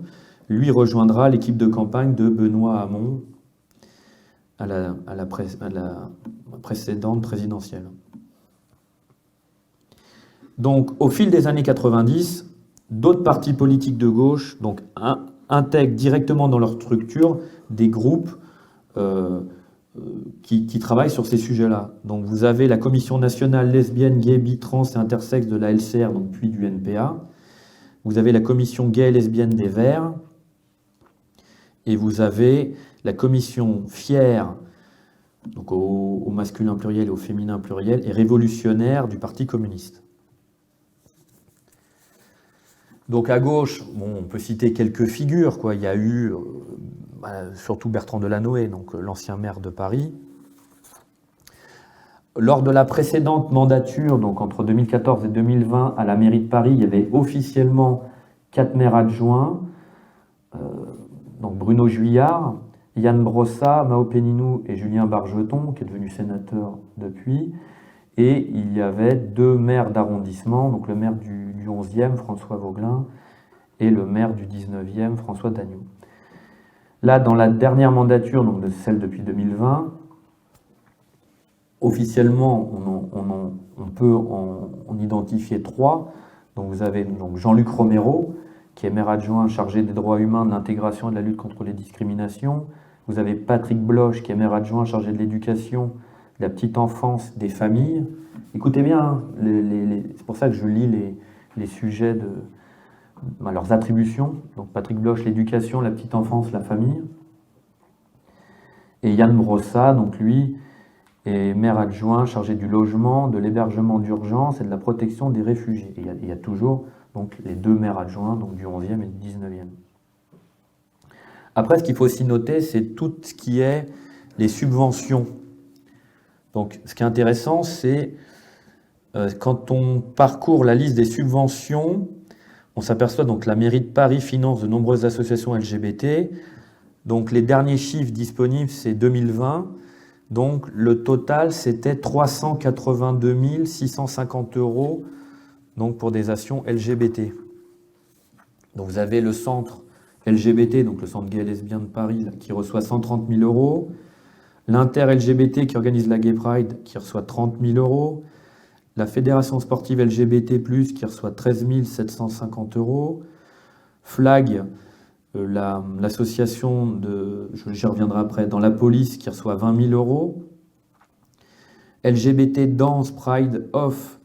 Speaker 2: lui rejoindra l'équipe de campagne de Benoît Hamon à la précédente présidentielle. Donc, au fil des années 90, d'autres partis politiques de gauche intègrent directement dans leur structure des groupes qui travaillent sur ces sujets-là. Donc vous avez la Commission nationale lesbienne, gay, bi, trans et intersexe de la LCR, donc puis du NPA. Vous avez la Commission gay et lesbienne des Verts. Et vous avez la Commission fière, donc au masculin pluriel et au féminin pluriel, et révolutionnaire du Parti communiste. Donc à gauche, on peut citer quelques figures, quoi. Il y a eu surtout Bertrand Delanoë, donc l'ancien maire de Paris. Lors de la précédente mandature, donc entre 2014 et 2020, à la mairie de Paris, il y avait officiellement 4 maires adjoints, donc Bruno Juillard, Yann Brossat, Mao Péninou et Julien Bargeton, qui est devenu sénateur depuis. Et il y avait 2 maires d'arrondissement, donc le maire du 11e, François Vauglin, et le maire du 19e, François Dagnou. Là, dans la dernière mandature, donc de celle depuis 2020, officiellement, on peut en identifier 3. Donc vous avez donc Jean-Luc Romero, qui est maire adjoint chargé des droits humains, de l'intégration et de la lutte contre les discriminations. Vous avez Patrick Bloch, qui est maire adjoint chargé de l'éducation, de la petite enfance, des familles. Écoutez bien, hein, c'est pour ça que je lis les sujets de leurs attributions. Donc Patrick Bloch, l'éducation, la petite enfance, la famille. Et Yann Brossat, donc lui, est maire adjoint chargé du logement, de l'hébergement d'urgence et de la protection des réfugiés. Et il y a toujours donc, les 2 maires adjoints, donc du 11e et du 19e. Après, ce qu'il faut aussi noter, c'est tout ce qui est les subventions. Donc, ce qui est intéressant, c'est quand on parcourt la liste des subventions, on s'aperçoit donc que la mairie de Paris finance de nombreuses associations LGBT. Donc, les derniers chiffres disponibles, c'est 2020. Donc, le total, c'était 382 650 € donc pour des actions LGBT. Donc, vous avez le centre LGBT, donc le centre gay et lesbien de Paris, là, qui reçoit 130 000 €. L'Inter-LGBT qui organise la Gay Pride, qui reçoit 30 000 €. La Fédération sportive LGBT+, qui reçoit 13 750 €. FLAG, l'association j'y reviendrai après, dans la police, qui reçoit 20 000 €. LGBT Dance Pride Off,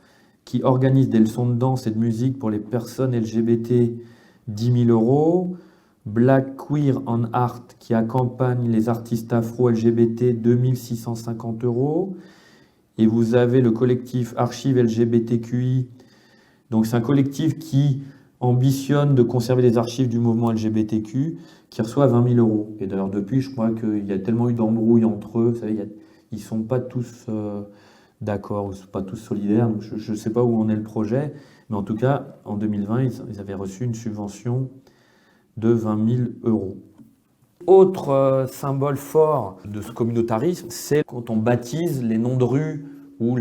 Speaker 2: qui organise des leçons de danse et de musique pour les personnes LGBT, 10 000 €. Black Queer en Art qui accompagne les artistes afro-LGBT, 2650 €. Et vous avez le collectif Archives LGBTQI. Donc c'est un collectif qui ambitionne de conserver les archives du mouvement LGBTQ, qui reçoit 20 000 €. Et d'ailleurs depuis, je crois qu'il y a tellement eu d'embrouilles entre eux, vous savez, ils ne sont pas tous d'accord, ou pas tous solidaires, donc je ne sais pas où en est le projet, mais en tout cas, en 2020, ils avaient reçu une subvention de 20 000 €. Autre symbole fort de ce communautarisme, c'est quand on baptise les noms de rues ou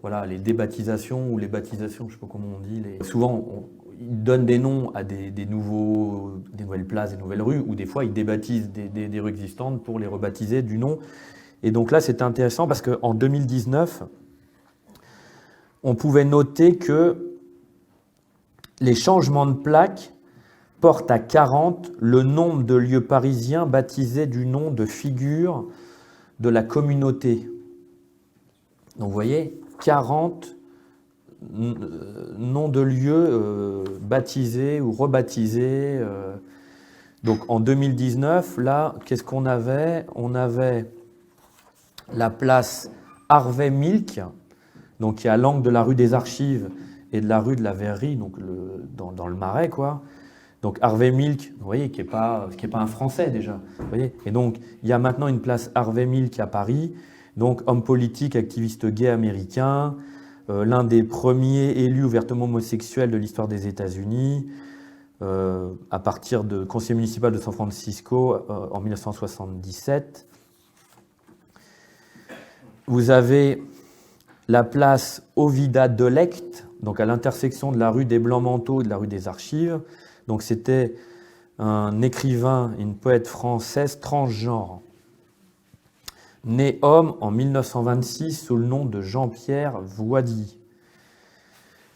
Speaker 2: voilà, les débaptisations ou les baptisations, je ne sais pas comment on dit. Souvent, ils donnent des noms à des nouvelles places, des nouvelles rues, ou des fois, ils débaptisent des rues existantes pour les rebaptiser du nom. Et donc là, c'était intéressant parce qu'en 2019, on pouvait noter que les changements de plaques porte à 40 le nombre de lieux parisiens baptisés du nom de figures de la communauté. Donc vous voyez, 40 noms de lieux baptisés ou rebaptisés. Donc en 2019, là, qu'est-ce qu'on avait? On avait la place Harvey Milk, donc qui est à l'angle de la rue des Archives et de la rue de la Verrerie, donc dans le Marais, quoi. Donc Harvey Milk, vous voyez, qui est pas un Français déjà. Vous voyez, et donc il y a maintenant une place Harvey Milk à Paris, donc homme politique, activiste gay américain, l'un des premiers élus ouvertement homosexuels de l'histoire des États-Unis, à partir de conseiller municipal de San Francisco en 1977. Vous avez la place Ovida Delecht, donc à l'intersection de la rue des Blancs-Manteaux et de la rue des Archives. Donc c'était un écrivain et une poète française transgenre, né homme en 1926 sous le nom de Jean-Pierre Voidy.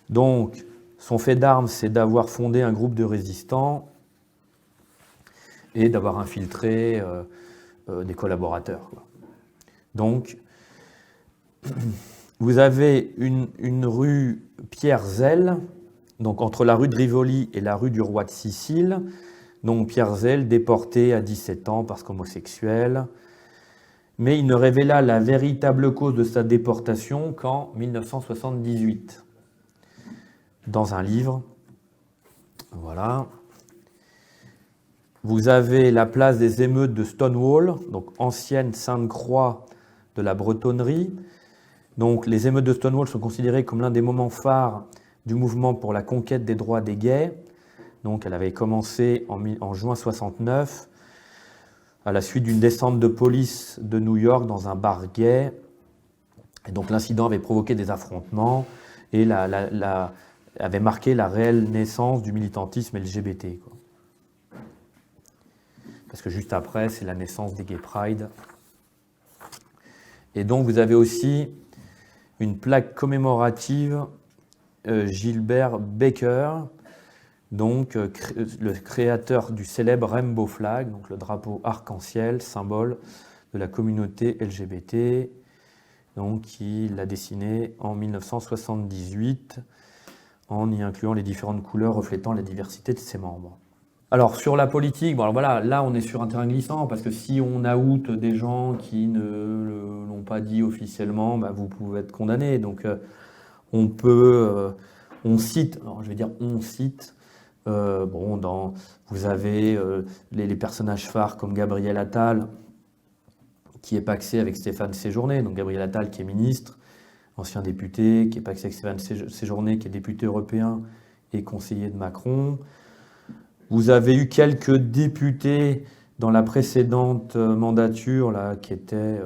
Speaker 2: Donc son fait d'armes, c'est d'avoir fondé un groupe de résistants et d'avoir infiltré des collaborateurs, quoi. Donc vous avez une rue Pierre Zell, donc entre la rue de Rivoli et la rue du Roi de Sicile. Donc Pierre Zell, déporté à 17 ans parce qu'homosexuel. Mais il ne révéla la véritable cause de sa déportation qu'en 1978. Dans un livre. Voilà. Vous avez la place des émeutes de Stonewall, donc ancienne Sainte-Croix de la Bretonnerie. Donc les émeutes de Stonewall sont considérées comme l'un des moments phares du mouvement pour la conquête des droits des gays. Donc elle avait commencé en juin 69, à la suite d'une descente de police de New York dans un bar gay. Et donc l'incident avait provoqué des affrontements et avait marqué la réelle naissance du militantisme LGBT, quoi. Parce que juste après, c'est la naissance des Gay Pride. Et donc vous avez aussi une plaque commémorative Gilbert Baker, donc le créateur du célèbre Rainbow Flag, donc le drapeau arc-en-ciel, symbole de la communauté LGBT, donc il l'a dessiné en 1978 en y incluant les différentes couleurs reflétant la diversité de ses membres. Alors sur la politique, bon, alors voilà, là on est sur un terrain glissant parce que si on out des gens qui ne l'ont pas dit officiellement, bah, vous pouvez être condamné. Donc on cite, alors je vais dire on cite, vous avez les personnages phares comme Gabriel Attal, qui est pacsé avec Stéphane Séjourné, donc Gabriel Attal qui est ministre, ancien député, qui est pacsé avec Stéphane Séjourné, qui est député européen et conseiller de Macron. Vous avez eu quelques députés dans la précédente mandature là, qui étaient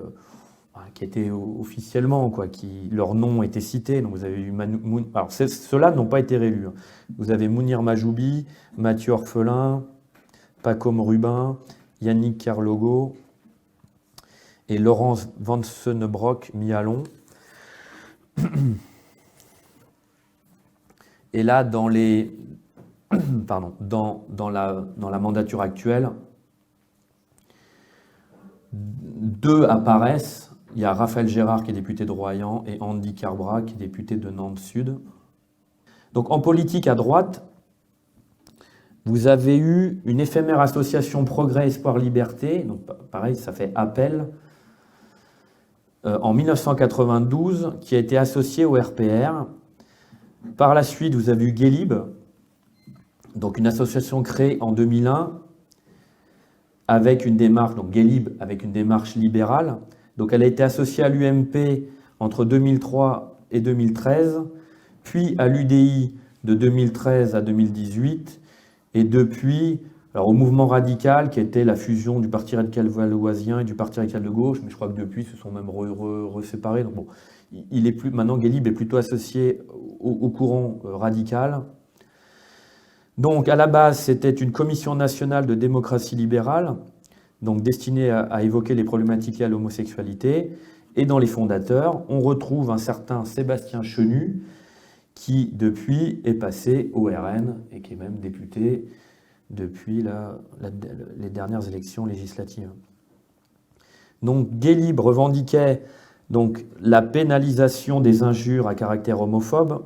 Speaker 2: officiellement, quoi, leur nom était cité. Donc vous avez eu alors ceux-là n'ont pas été réélus. Vous avez Mounir Majoubi, Mathieu Orphelin, Pacôme Rubin, Yannick Carlogo et Laurence Vancenebrock-Mialon. Et là, dans la mandature actuelle, deux apparaissent. Il y a Raphaël Gérard qui est député de Royan et Andy Carbra qui est député de Nantes Sud. Donc en politique à droite, Vous avez eu une éphémère association Progrès, Espoir, Liberté, donc pareil, ça fait appel, en 1992, qui a été associée au RPR. Par la suite, vous avez eu Guélib, donc une association créée en 2001, avec une démarche, donc Guélib, avec une démarche libérale. Donc elle a été associée à l'UMP entre 2003 et 2013, puis à l'UDI de 2013 à 2018, et depuis, alors au mouvement radical, qui était la fusion du Parti radical valoisien et du Parti radical de gauche, mais je crois que depuis, ils se sont même reséparés. Donc bon, il est plus, maintenant, Guélib est plutôt associé au courant radical. Donc à la base, c'était une commission nationale de démocratie libérale, donc destinée à évoquer les problématiques liées à l'homosexualité. Et dans les fondateurs, on retrouve un certain Sébastien Chenu, qui depuis est passé au RN et qui est même député depuis les dernières élections législatives. Donc Guélib revendiquait donc la pénalisation des injures à caractère homophobe,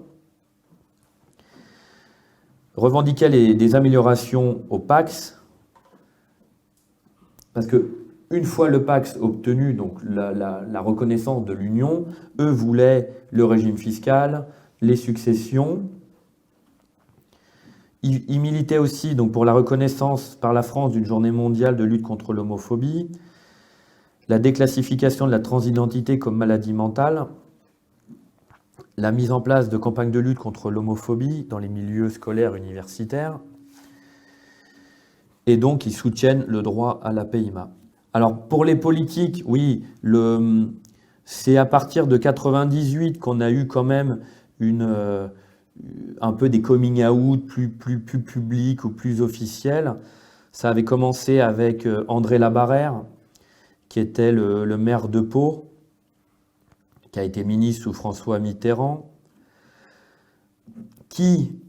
Speaker 2: revendiquait des améliorations au PACS, parce que une fois le PACS obtenu, donc la reconnaissance de l'Union, eux voulaient le régime fiscal, les successions. Ils militaient aussi donc, pour la reconnaissance par la France d'une journée mondiale de lutte contre l'homophobie, la déclassification de la transidentité comme maladie mentale, la mise en place de campagnes de lutte contre l'homophobie dans les milieux scolaires universitaires, et donc ils soutiennent le droit à la PIMA. Alors pour les politiques, oui, c'est à partir de 1998 qu'on a eu quand même un peu des coming out plus publics ou plus officiels. Ça avait commencé avec André Labarrère, qui était le maire de Pau, qui a été ministre sous François Mitterrand, qui,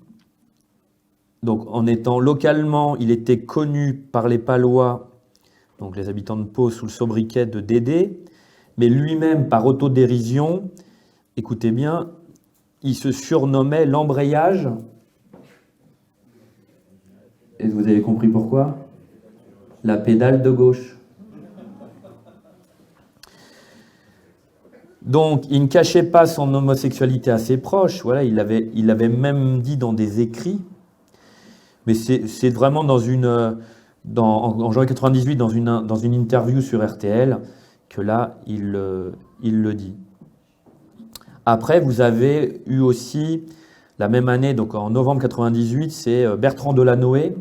Speaker 2: donc en étant localement, il était connu par les Palois, donc les habitants de Pau, sous le sobriquet de Dédé, mais lui-même, par autodérision, écoutez bien, il se surnommait l'embrayage. Et vous avez compris pourquoi? La pédale de gauche. Donc, il ne cachait pas son homosexualité à ses proches. Voilà, il avait même dit dans des écrits. Mais c'est vraiment en janvier 1998, dans une interview sur RTL, que là, il le dit. Après, vous avez eu aussi, la même année, donc en novembre 1998, c'est Bertrand Delanoë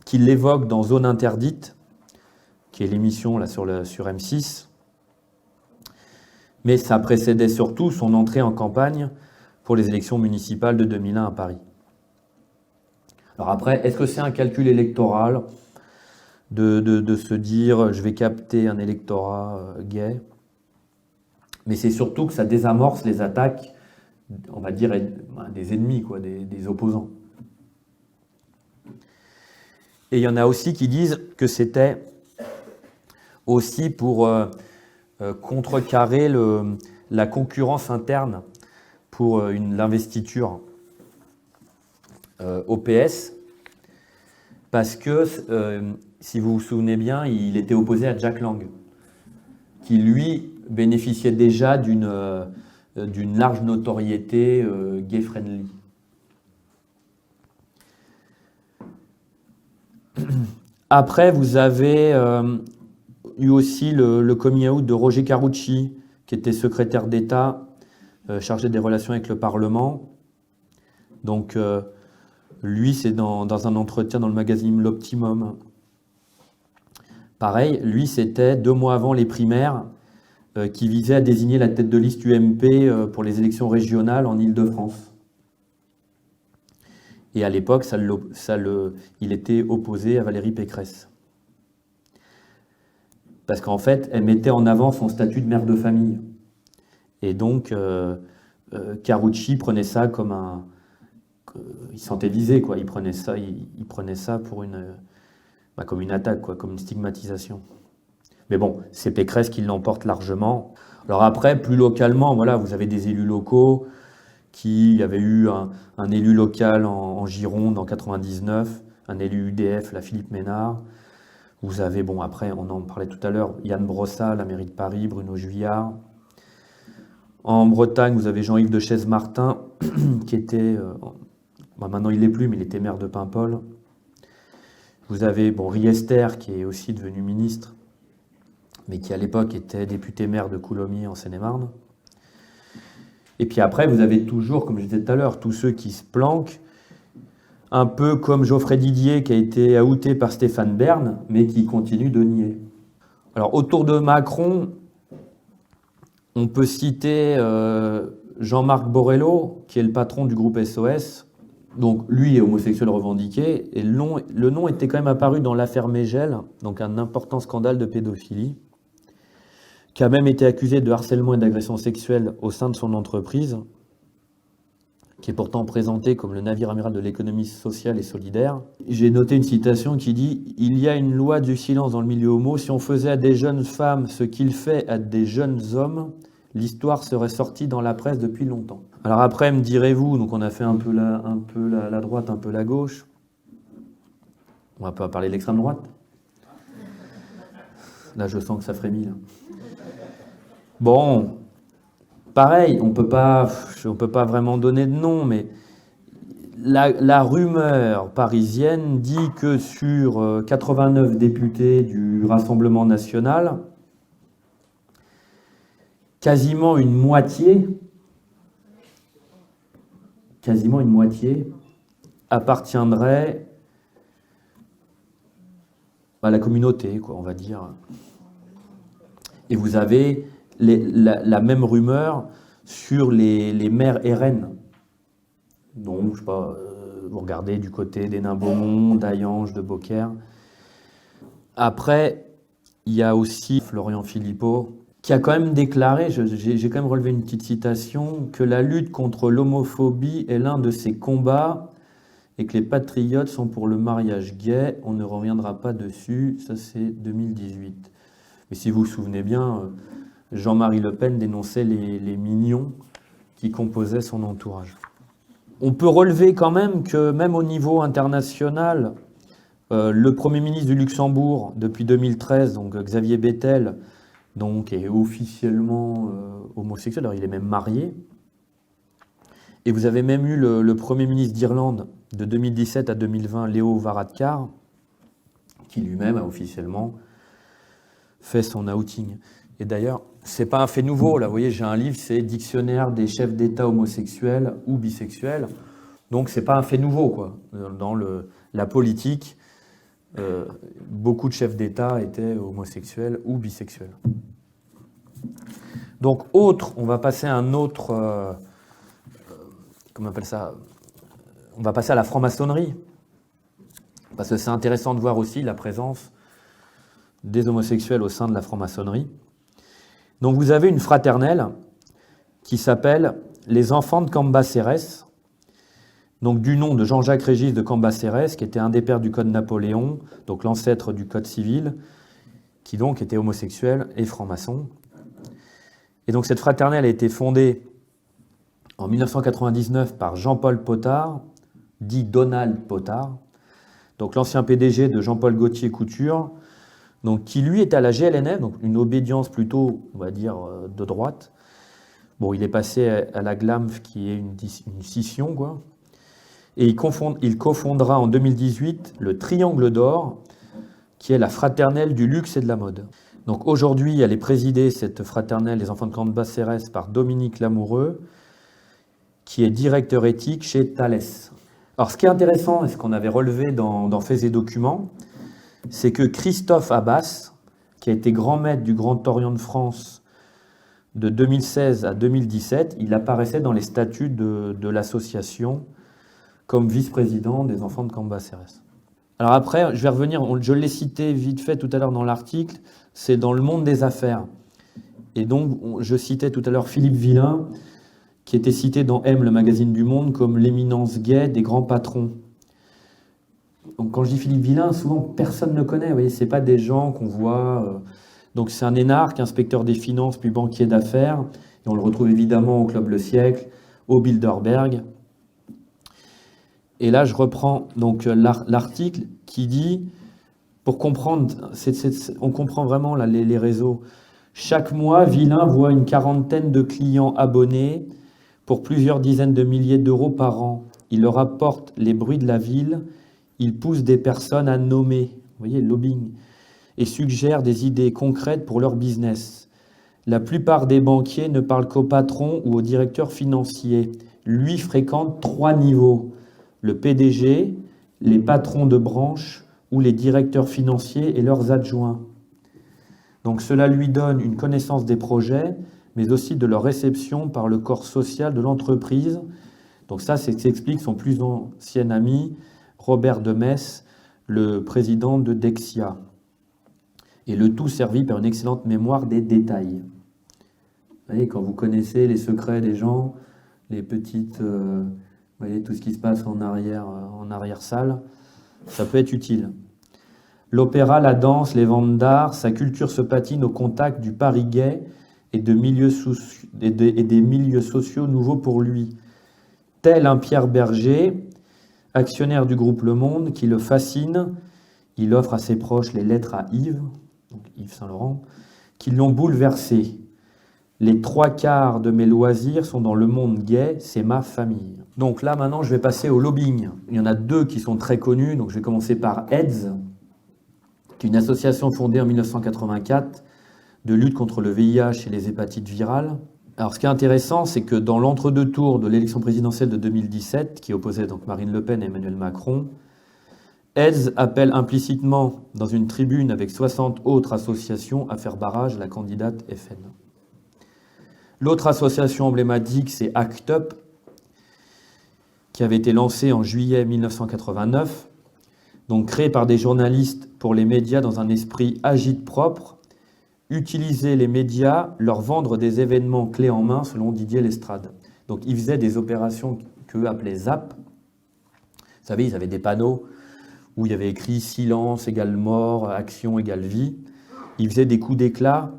Speaker 2: qui l'évoque dans Zone Interdite, qui est l'émission là, sur M6. Mais ça précédait surtout son entrée en campagne pour les élections municipales de 2001 à Paris. Alors après, est-ce que c'est un calcul électoral de se dire « je vais capter un électorat gay », mais c'est surtout que ça désamorce les attaques, on va dire, des ennemis, quoi, des opposants. Et il y en a aussi qui disent que c'était aussi pour contrecarrer la concurrence interne pour l'investiture au PS, parce que, si vous vous souvenez bien, il était opposé à Jack Lang, qui lui bénéficiait déjà d'une large notoriété gay-friendly. Après, vous avez eu aussi le coming out de Roger Carucci, qui était secrétaire d'État chargé des relations avec le Parlement. Donc, lui, c'est dans un entretien dans le magazine L'Optimum. Pareil, lui, c'était 2 mois avant les primaires, qui visait à désigner la tête de liste UMP pour les élections régionales en Île-de-France. Et à l'époque, il était opposé à Valérie Pécresse. Parce qu'en fait, elle mettait en avant son statut de mère de famille. Et donc, Carucci prenait ça comme il se sentait visé, quoi. Il prenait ça pour comme une attaque, quoi, comme une stigmatisation. Mais bon, c'est Pécresse qui l'emporte largement. Alors après, plus localement, voilà, vous avez des élus locaux. Il y avait eu un élu local en Gironde en 99, un élu UDF, la Philippe Ménard. Vous avez, bon après, on en parlait tout à l'heure, Yann Brossat, la mairie de Paris, Bruno Juillard. En Bretagne, vous avez Jean-Yves de Chaise-Martin, qui était, maintenant il l'est plus, mais il était maire de Paimpol. Vous avez Riester, qui est aussi devenu ministre, mais qui à l'époque était député-maire de Coulommiers en Seine-et-Marne. Et puis après, vous avez toujours, comme je disais tout à l'heure, tous ceux qui se planquent, un peu comme Geoffrey Didier, qui a été outé par Stéphane Bern, mais qui continue de nier. Alors, autour de Macron, on peut citer Jean-Marc Borrello, qui est le patron du groupe SOS. Donc, lui est homosexuel revendiqué, et le nom était quand même apparu dans l'affaire Megel, donc un important scandale de pédophilie, qui a même été accusé de harcèlement et d'agression sexuelle au sein de son entreprise, qui est pourtant présenté comme le navire amiral de l'économie sociale et solidaire. J'ai noté une citation qui dit « Il y a une loi du silence dans le milieu homo. Si on faisait à des jeunes femmes ce qu'il fait à des jeunes hommes, l'histoire serait sortie dans la presse depuis longtemps. » Alors après, me direz-vous, donc on a fait un peu la droite, un peu la gauche. On va pas parler de l'extrême droite. Là, je sens que ça frémit, là. Bon, pareil, on peut pas vraiment donner de nom, mais la rumeur parisienne dit que sur 89 députés du Rassemblement national, quasiment une moitié appartiendrait à la communauté, quoi, on va dire. Et vous avez la même rumeur sur les maires RN. Donc, je sais pas, vous regardez du côté des Nains-Beaumont, d'Ayange, de Beaucaire. Après, il y a aussi Florian Philippot, qui a quand même déclaré, j'ai quand même relevé une petite citation, que la lutte contre l'homophobie est l'un de ses combats et que les patriotes sont pour le mariage gay. On ne reviendra pas dessus, ça c'est 2018. Mais si vous vous souvenez bien, Jean-Marie Le Pen dénonçait les mignons qui composaient son entourage. On peut relever quand même que même au niveau international, le Premier ministre du Luxembourg, depuis 2013, donc Xavier Bettel, donc, est officiellement homosexuel, alors il est même marié. Et vous avez même eu le Premier ministre d'Irlande de 2017 à 2020, Léo Varadkar, qui lui-même a officiellement fait son outing. Et d'ailleurs, c'est pas un fait nouveau. Là, vous voyez, j'ai un livre, c'est Dictionnaire des chefs d'État homosexuels ou bisexuels. Donc, c'est pas un fait nouveau, quoi. Dans la politique, beaucoup de chefs d'État étaient homosexuels ou bisexuels. Donc, on va passer à un autre... comment on appelle ça ? On va passer à la franc-maçonnerie. Parce que c'est intéressant de voir aussi la présence des homosexuels au sein de la franc-maçonnerie. Donc vous avez une fraternelle qui s'appelle les Enfants de Cambacérès, donc du nom de Jean-Jacques Régis de Cambacérès, qui était un des pères du Code Napoléon, donc l'ancêtre du Code civil, qui donc était homosexuel et franc-maçon. Et donc cette fraternelle a été fondée en 1999 par Jean-Paul Potard, dit Donald Potard, donc l'ancien PDG de Jean-Paul Gaultier Couture, donc qui lui est à la GLNF, donc une obédience plutôt, on va dire, de droite. Bon, il est passé à la GLAMF, qui est une scission, quoi. Et il cofondera en 2018 le Triangle d'Or, qui est la fraternelle du luxe et de la mode. Donc aujourd'hui, elle est présidée, cette fraternelle, les Enfants de Cambacérès, par Dominique Lamoureux, qui est directeur éthique chez Thales. Alors ce qui est intéressant, et ce qu'on avait relevé dans Faits et Documents, c'est que Christophe Abbas, qui a été grand maître du Grand Orient de France de 2016 à 2017, il apparaissait dans les statuts de l'association comme vice-président des Enfants de Cambacérès. Alors après, je vais revenir, je l'ai cité vite fait tout à l'heure dans l'article, c'est dans le monde des affaires. Et donc, je citais tout à l'heure Philippe Villain, qui était cité dans M, le magazine du Monde, comme l'éminence gay des grands patrons. Donc quand je dis Philippe Villain, souvent personne ne connaît, vous voyez, c'est pas des gens qu'on voit. Donc c'est un énarque, inspecteur des finances, puis banquier d'affaires, et on le retrouve évidemment au Club Le Siècle, au Bilderberg. Et là, je reprends donc l'article qui dit, pour comprendre, on comprend vraiment là, les réseaux. Chaque mois, Villain voit une quarantaine de clients abonnés pour plusieurs dizaines de milliers d'euros par an. Il leur apporte les bruits de la ville, il pousse des personnes à nommer, vous voyez, lobbying, et suggère des idées concrètes pour leur business. La plupart des banquiers ne parlent qu'au patron ou au directeur financier. Lui fréquente 3 niveaux, le PDG, les patrons de branche ou les directeurs financiers et leurs adjoints. Donc cela lui donne une connaissance des projets, mais aussi de leur réception par le corps social de l'entreprise. Donc ça, c'est ce qu'explique son plus ancien ami, Robert de Metz, le président de Dexia. Et le tout servi par une excellente mémoire des détails. Vous voyez, quand vous connaissez les secrets des gens, les petites, vous voyez, tout ce qui se passe en arrière-salle, ça peut être utile. L'opéra, la danse, les ventes d'art, sa culture se patine au contact du Paris gai et des milieux sociaux nouveaux pour lui. Tel un Pierre Berger, actionnaire du groupe Le Monde, qui le fascine, il offre à ses proches les lettres à Yves, donc Yves Saint-Laurent, qui l'ont bouleversé. Les 3/4 de mes loisirs sont dans le monde gai, c'est ma famille. Donc là, maintenant, je vais passer au lobbying. Il y en a 2 qui sont très connus, donc je vais commencer par AIDS, qui est une association fondée en 1984 de lutte contre le VIH et les hépatites virales. Alors, ce qui est intéressant, c'est que dans l'entre-deux tours de l'élection présidentielle de 2017, qui opposait donc Marine Le Pen et Emmanuel Macron, AIDS appelle implicitement dans une tribune avec 60 autres associations à faire barrage à la candidate FN. L'autre association emblématique, c'est ACT UP, qui avait été lancée en juillet 1989, donc créée par des journalistes pour les médias dans un esprit agite-propre, utiliser les médias, leur vendre des événements clés en main, selon Didier Lestrade. Donc ils faisaient des opérations qu'eux appelaient ZAP. Vous savez, ils avaient des panneaux où il y avait écrit « Silence égale mort, action égale vie ». Ils faisaient des coups d'éclat.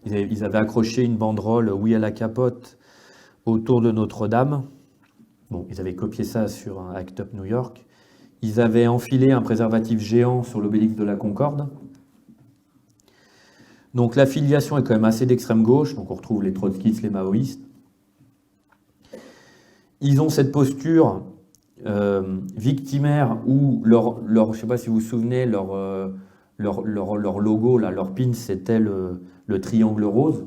Speaker 2: Ils avaient accroché une banderole « Oui à la capote » autour de Notre-Dame. Bon, ils avaient copié ça sur un Act Up New York. Ils avaient enfilé un préservatif géant sur l'obélisque de la Concorde. Donc l'affiliation est quand même assez d'extrême gauche, donc on retrouve les trotskistes, les maoïstes. Ils ont cette posture victimaire où leur je ne sais pas si vous vous souvenez, leur logo, là, leur pin, c'était le triangle rose.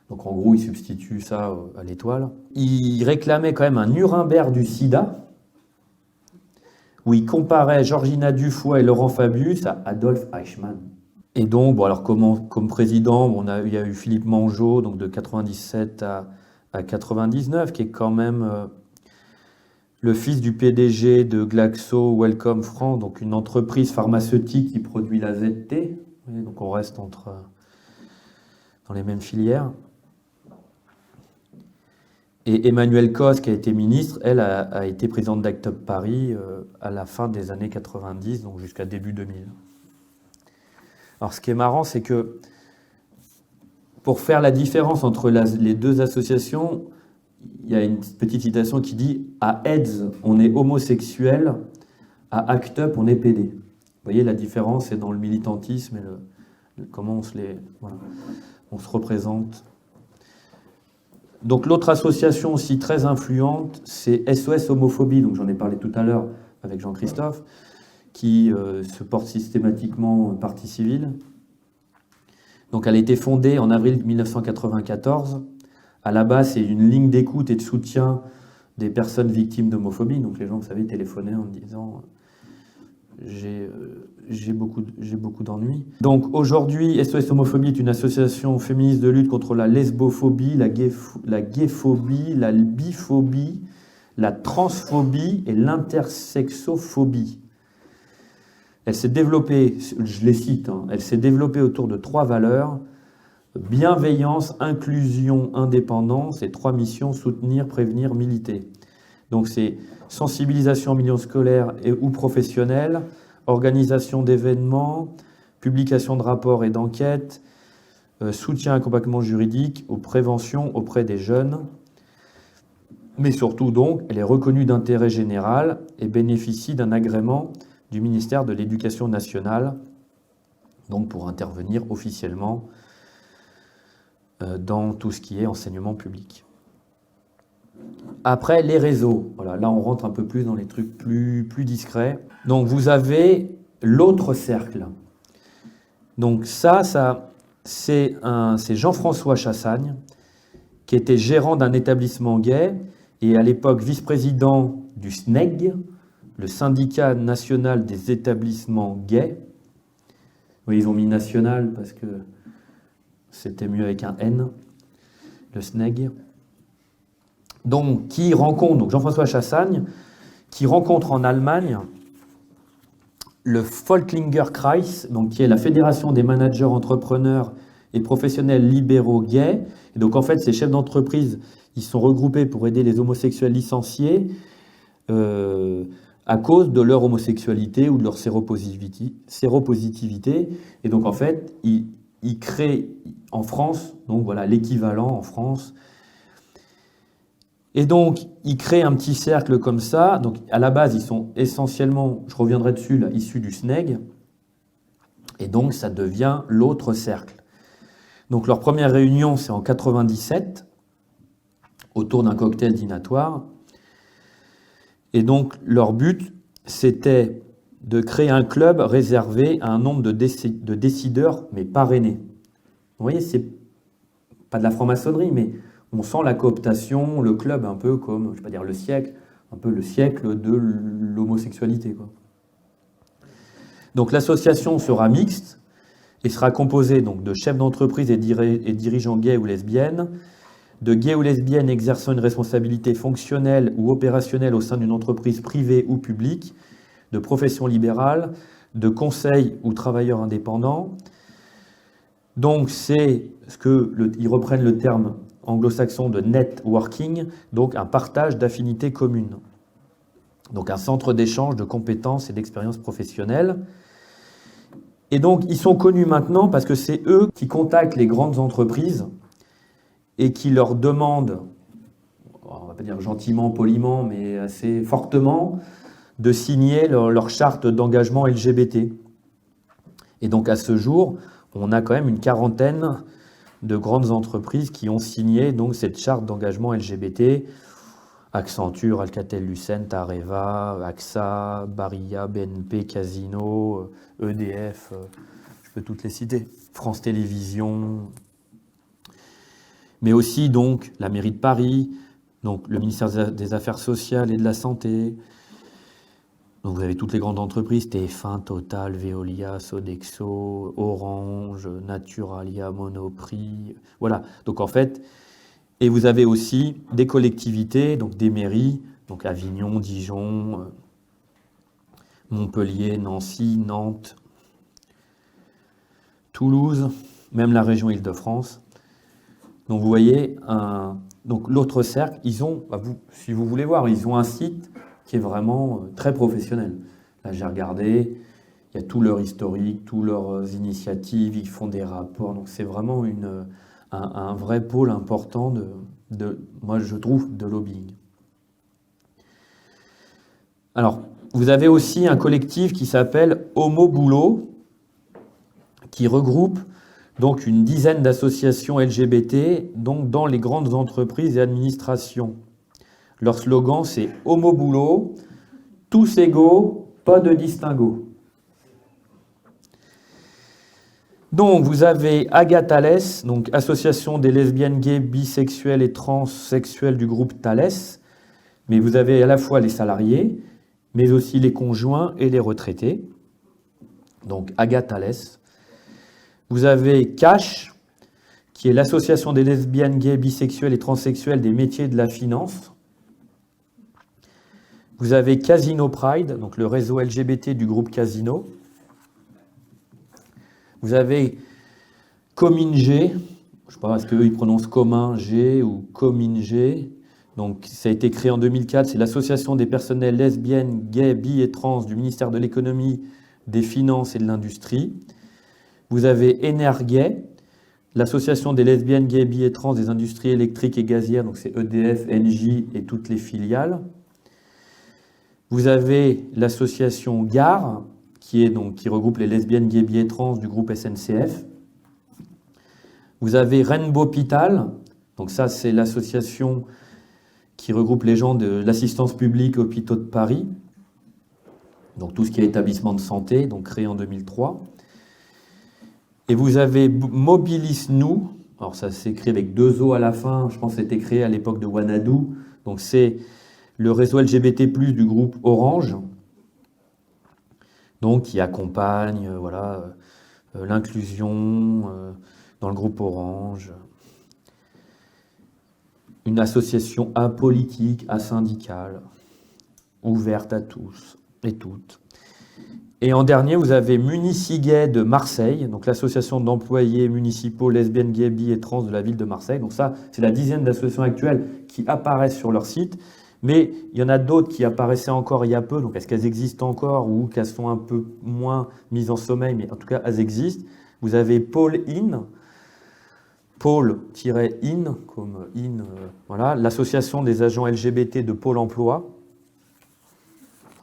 Speaker 2: Donc en gros, ils substituent ça à l'étoile. Ils réclamaient quand même un Nuremberg du sida, où ils comparaient Georgina Dufoy et Laurent Fabius à Adolf Eichmann. Et donc, bon, alors comme président, il y a eu Philippe Mangeot, donc de 97 à 99, qui est quand même le fils du PDG de Glaxo Wellcome France, donc une entreprise pharmaceutique qui produit la ZT. Donc on reste dans les mêmes filières. Et Emmanuelle Cos, qui a été ministre, elle a été présidente d'Act Up Paris à la fin des années 90, donc jusqu'à début 2000. Alors ce qui est marrant, c'est que pour faire la différence entre les 2 associations, il y a une petite citation qui dit « À AIDS, on est homosexuel, à ACT UP, on est PD ». Vous voyez, la différence, c'est dans le militantisme et comment on se représente. Donc l'autre association aussi très influente, c'est SOS Homophobie, donc j'en ai parlé tout à l'heure avec Jean-Christophe, qui se porte systématiquement partie civile. Donc elle a été fondée en avril 1994. À la base, c'est une ligne d'écoute et de soutien des personnes victimes d'homophobie. Donc les gens, vous savez, téléphonaient en disant j'ai beaucoup d'ennuis. Donc aujourd'hui, SOS Homophobie est une association féministe de lutte contre la lesbophobie, la gayphobie, la biphobie, la transphobie et l'intersexophobie. Elle s'est développée, je les cite, elle s'est développée autour de 3 valeurs: bienveillance, inclusion, indépendance, et 3 missions: soutenir, prévenir, militer. Donc c'est sensibilisation en milieu scolaire ou professionnel, organisation d'événements, publication de rapports et d'enquêtes, soutien et accompagnement juridique ou prévention auprès des jeunes. Mais surtout, donc, elle est reconnue d'intérêt général et bénéficie d'un agrément du ministère de l'Éducation nationale, donc pour intervenir officiellement dans tout ce qui est enseignement public. Après, les réseaux. Voilà, là, on rentre un peu plus dans les trucs plus discrets. Donc, vous avez l'autre cercle. Donc, ça c'est Jean-François Chassagne, qui était gérant d'un établissement gay et à l'époque vice-président du SNEG, le syndicat national des établissements gays. Oui, ils ont mis national parce que c'était mieux avec un N, le SNEG. Donc, donc Jean-François Chassagne, qui rencontre en Allemagne le Volklinger-Kreis, donc qui est la fédération des managers, entrepreneurs et professionnels libéraux gays. Et donc, en fait, ces chefs d'entreprise, ils sont regroupés pour aider les homosexuels licenciés à cause de leur homosexualité ou de leur séropositivité. Et donc, en fait, ils créent en France, donc voilà, l'équivalent en France. Et donc, ils créent un petit cercle comme ça. Donc, à la base, ils sont essentiellement, je reviendrai dessus, là, issus du SNEG. Et donc, ça devient l'autre cercle. Donc, leur première réunion, c'est en 97, autour d'un cocktail dînatoire. Et donc, leur but, c'était de créer un club réservé à un nombre de décideurs, mais parrainés. Vous voyez, c'est pas de la franc-maçonnerie, mais on sent la cooptation, le club un peu comme, je ne vais pas dire le siècle, un peu le siècle de l'homosexualité, quoi. Donc l'association sera mixte et sera composée donc, de chefs d'entreprise et dirigeants gays ou lesbiennes, de gays ou lesbiennes exerçant une responsabilité fonctionnelle ou opérationnelle au sein d'une entreprise privée ou publique, de professions libérales, de conseils ou travailleurs indépendants. Donc c'est ils reprennent le terme anglo-saxon de networking, donc un partage d'affinités communes. Donc un centre d'échange de compétences et d'expériences professionnelles. Et donc ils sont connus maintenant parce que c'est eux qui contactent les grandes entreprises et qui leur demandent, on va pas dire gentiment, poliment, mais assez fortement, de signer leur charte d'engagement LGBT. Et donc à ce jour, on a quand même une quarantaine de grandes entreprises qui ont signé donc cette charte d'engagement LGBT. Accenture, Alcatel-Lucent, Areva, AXA, Barilla, BNP, Casino, EDF, je peux toutes les citer, France Télévisions, mais aussi donc la mairie de Paris, donc le ministère des Affaires sociales et de la Santé. Donc vous avez toutes les grandes entreprises, TF1, Total, Veolia, Sodexo, Orange, Naturalia, Monoprix, voilà. Donc en fait, et vous avez aussi des collectivités, donc des mairies, donc Avignon, Dijon, Montpellier, Nancy, Nantes, Toulouse, même la région Île-de-France. Donc vous voyez, donc l'autre cercle, ils ont, si vous voulez voir, ils ont un site qui est vraiment très professionnel. Là, j'ai regardé, il y a tout leur historique, toutes leurs initiatives, ils font des rapports, donc c'est vraiment un vrai pôle important moi je trouve, de lobbying. Alors, vous avez aussi un collectif qui s'appelle Homo Boulot, qui regroupe donc une dizaine d'associations LGBT donc dans les grandes entreprises et administrations. Leur slogan, c'est Homo Boulot, tous égaux, pas de distinguo. Donc, vous avez Aga Thales, donc association des lesbiennes, gays, bisexuelles et transsexuelles du groupe Thales. Mais vous avez à la fois les salariés, mais aussi les conjoints et les retraités. Donc, Aga Thales. Vous avez CASH, qui est l'association des lesbiennes, gays, bisexuelles et transsexuelles des métiers de la finance. Vous avez Casino Pride, donc le réseau LGBT du groupe Casino. Vous avez Cominge, je ne sais pas, est-ce qu'eux ils prononcent Cominge ou Cominge. Donc ça a été créé en 2004, c'est l'association des personnels lesbiennes, gays, bi et trans du ministère de l'économie, des finances et de l'industrie. Vous avez Energay, l'association des lesbiennes, gays, bi et trans des industries électriques et gazières, donc c'est EDF, Engie et toutes les filiales. Vous avez l'association GARE, qui regroupe les lesbiennes, gays, bi et trans du groupe SNCF. Vous avez Rainbow Hôpital, donc ça c'est l'association qui regroupe les gens de l'assistance publique hôpitaux de Paris, donc tout ce qui est établissement de santé, donc créé en 2003. Et vous avez Mobilis Nous, alors ça s'écrit avec 2 O à la fin, je pense que c'était créé à l'époque de Wanadoo, donc c'est le réseau LGBT+, du groupe Orange, donc qui accompagne l'inclusion dans le groupe Orange. Une association apolitique, asyndicale, ouverte à tous et toutes. Et en dernier, vous avez Municigay de Marseille, donc l'association d'employés municipaux lesbiennes, gays, bi et trans de la ville de Marseille. Donc ça, c'est la 10e d'associations actuelles qui apparaissent sur leur site. Mais il y en a d'autres qui apparaissaient encore il y a peu. Donc est-ce qu'elles existent encore ou qu'elles sont un peu moins mises en sommeil? Mais en tout cas, elles existent. Vous avez Pôle In, Pôle-in, comme in, voilà, l'association des agents LGBT de Pôle emploi.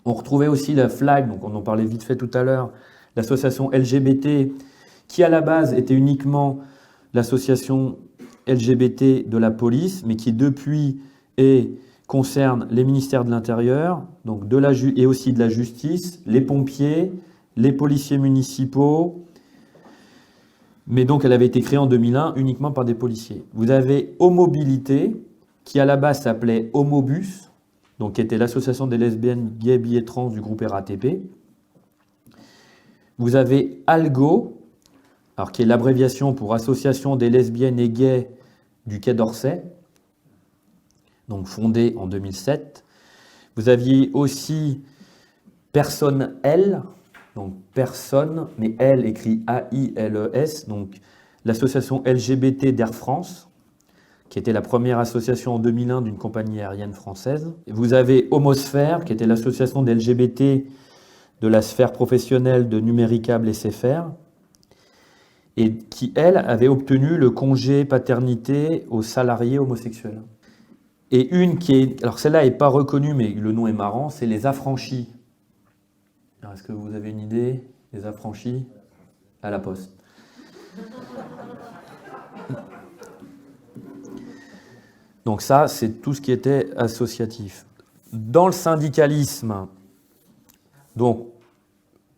Speaker 2: On retrouvait aussi la FLAG, donc on en parlait vite fait tout à l'heure, l'association LGBT, qui à la base était uniquement l'association LGBT de la police, mais qui depuis concerne les ministères de l'Intérieur, donc et aussi de la justice, les pompiers, les policiers municipaux. Mais donc elle avait été créée en 2001 uniquement par des policiers. Vous avez Homobilité, qui à la base s'appelait Homobus, donc qui était l'association des lesbiennes, gays, bi et trans du groupe RATP. Vous avez ALGO, alors qui est l'abréviation pour Association des lesbiennes et gays du Quai d'Orsay, donc fondée en 2007. Vous aviez aussi Personne L, donc personne, mais L écrit A-I-L-E-S, donc l'association LGBT d'Air France, qui était la première association en 2001 d'une compagnie aérienne française. Vous avez Homosphère, qui était l'association des LGBT de la sphère professionnelle de Numéricable et SFR, et qui, elle, avait obtenu le congé paternité aux salariés homosexuels. Et une qui est, alors celle-là n'est pas reconnue, mais le nom est marrant, c'est les Affranchis. Alors, est-ce que vous avez une idée? Les Affranchis à la Poste. Donc ça, c'est tout ce qui était associatif. Dans le syndicalisme, donc,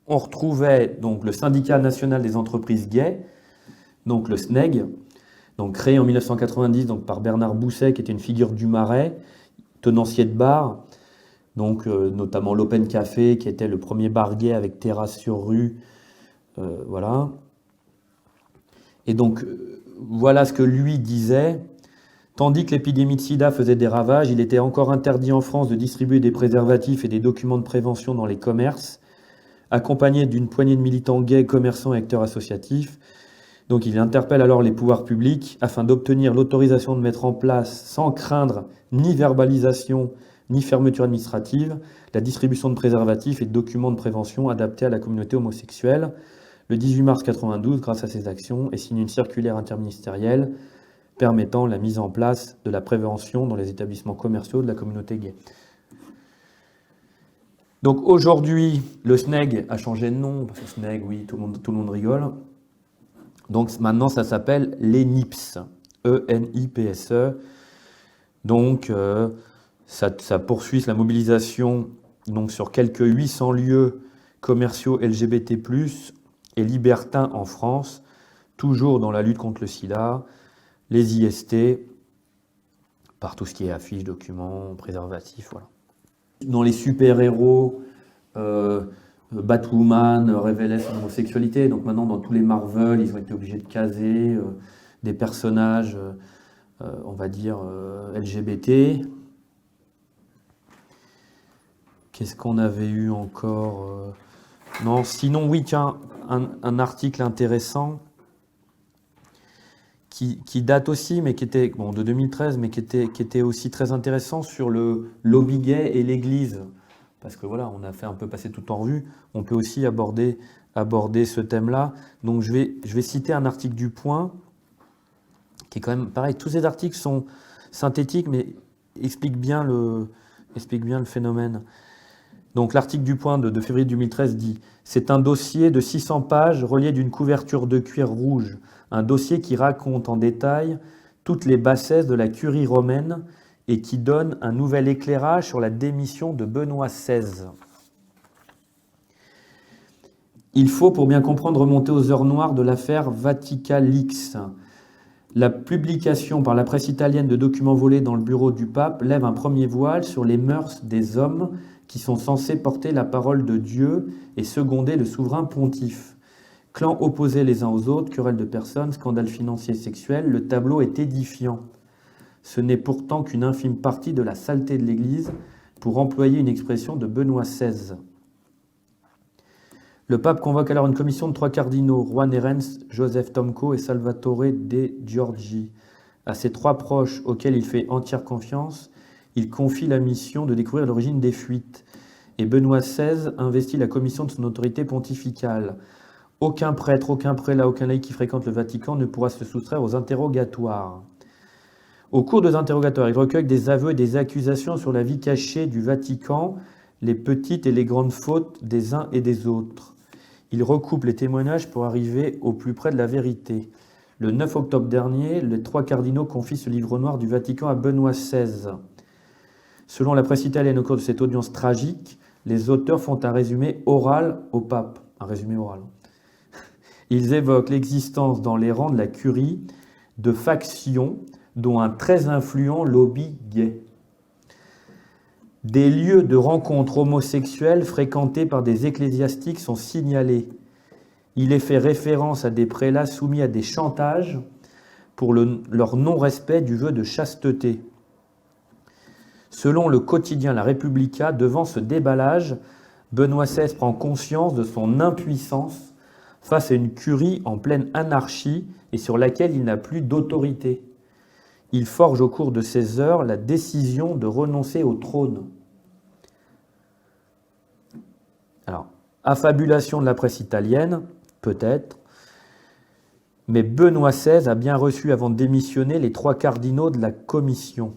Speaker 2: on retrouvait donc, le Syndicat national des entreprises gays, donc le SNEG, donc, créé en 1990 donc, par Bernard Bousset, qui était une figure du Marais, tenancier de bar, donc, notamment l'Open Café, qui était le premier bar gay avec terrasse sur rue, voilà. Et donc, voilà ce que lui disait. Tandis que l'épidémie de sida faisait des ravages, il était encore interdit en France de distribuer des préservatifs et des documents de prévention dans les commerces, accompagné d'une poignée de militants gays, commerçants et acteurs associatifs. Donc il interpelle alors les pouvoirs publics afin d'obtenir l'autorisation de mettre en place, sans craindre ni verbalisation ni fermeture administrative, la distribution de préservatifs et de documents de prévention adaptés à la communauté homosexuelle. Le 18 mars 1992, grâce à ces actions, est signée une circulaire interministérielle permettant la mise en place de la prévention dans les établissements commerciaux de la communauté gay. Donc aujourd'hui, le SNEG a changé de nom, parce que SNEG, oui, tout le monde rigole. Donc maintenant, ça s'appelle l'ENIPS, E-N-I-P-S-E. Donc ça poursuit la mobilisation donc, sur quelques 800 lieux commerciaux LGBT+, et libertins en France, toujours dans la lutte contre le sida, les IST, par tout ce qui est affiches, documents, préservatifs, voilà. Dans les super-héros, Batwoman révélait son homosexualité, donc maintenant dans tous les Marvel, ils ont été obligés de caser des personnages, on va dire, LGBT. Qu'est-ce qu'on avait eu encore Non, sinon, oui, tiens, un article intéressant qui date aussi, mais qui était de 2013, mais qui était aussi très intéressant sur le lobby gay et l'Église. Parce que voilà, on a fait un peu passer tout en revue. On peut aussi aborder ce thème-là. Donc je vais citer un article du Point qui est quand même pareil. Tous ces articles sont synthétiques, mais expliquent bien le phénomène. Donc l'article du Point de février 2013 dit « C'est un dossier de 600 pages relié d'une couverture de cuir rouge, un dossier qui raconte en détail toutes les bassesses de la curie romaine et qui donne un nouvel éclairage sur la démission de Benoît XVI. » Il faut, pour bien comprendre, remonter aux heures noires de l'affaire Vaticalix. La publication par la presse italienne de documents volés dans le bureau du pape lève un premier voile sur les mœurs des hommes qui sont censés porter la parole de Dieu et seconder le souverain pontife. Clans opposés les uns aux autres, querelles de personnes, scandales financiers et sexuels, le tableau est édifiant. Ce n'est pourtant qu'une infime partie de la saleté de l'Église, pour employer une expression de Benoît XVI. Le pape convoque alors une commission de 3 cardinaux, Juan Herrens, Joseph Tomco et Salvatore De Giorgi. À ses 3 proches, auxquels il fait entière confiance, il confie la mission de découvrir l'origine des fuites. Et Benoît XVI investit la commission de son autorité pontificale. Aucun prêtre, aucun prélat, aucun laïc qui fréquente le Vatican ne pourra se soustraire aux interrogatoires. Au cours des interrogatoires, il recueille des aveux et des accusations sur la vie cachée du Vatican, les petites et les grandes fautes des uns et des autres. Il recoupe les témoignages pour arriver au plus près de la vérité. Le 9 octobre dernier, les 3 cardinaux confient ce livre noir du Vatican à Benoît XVI. Selon la presse italienne, au cours de cette audience tragique, les auteurs font un résumé oral au pape. Un résumé oral. Ils évoquent l'existence dans les rangs de la curie de factions, dont un très influent lobby gay. Des lieux de rencontres homosexuelles fréquentés par des ecclésiastiques sont signalés. Il est fait référence à des prélats soumis à des chantages pour leur non-respect du vœu de chasteté. Selon le quotidien La Repubblica, devant ce déballage, Benoît XVI prend conscience de son impuissance face à une curie en pleine anarchie et sur laquelle il n'a plus d'autorité. Il forge au cours de ces heures la décision de renoncer au trône. Alors, affabulation de la presse italienne, peut-être, mais Benoît XVI a bien reçu avant de démissionner les 3 cardinaux de la commission.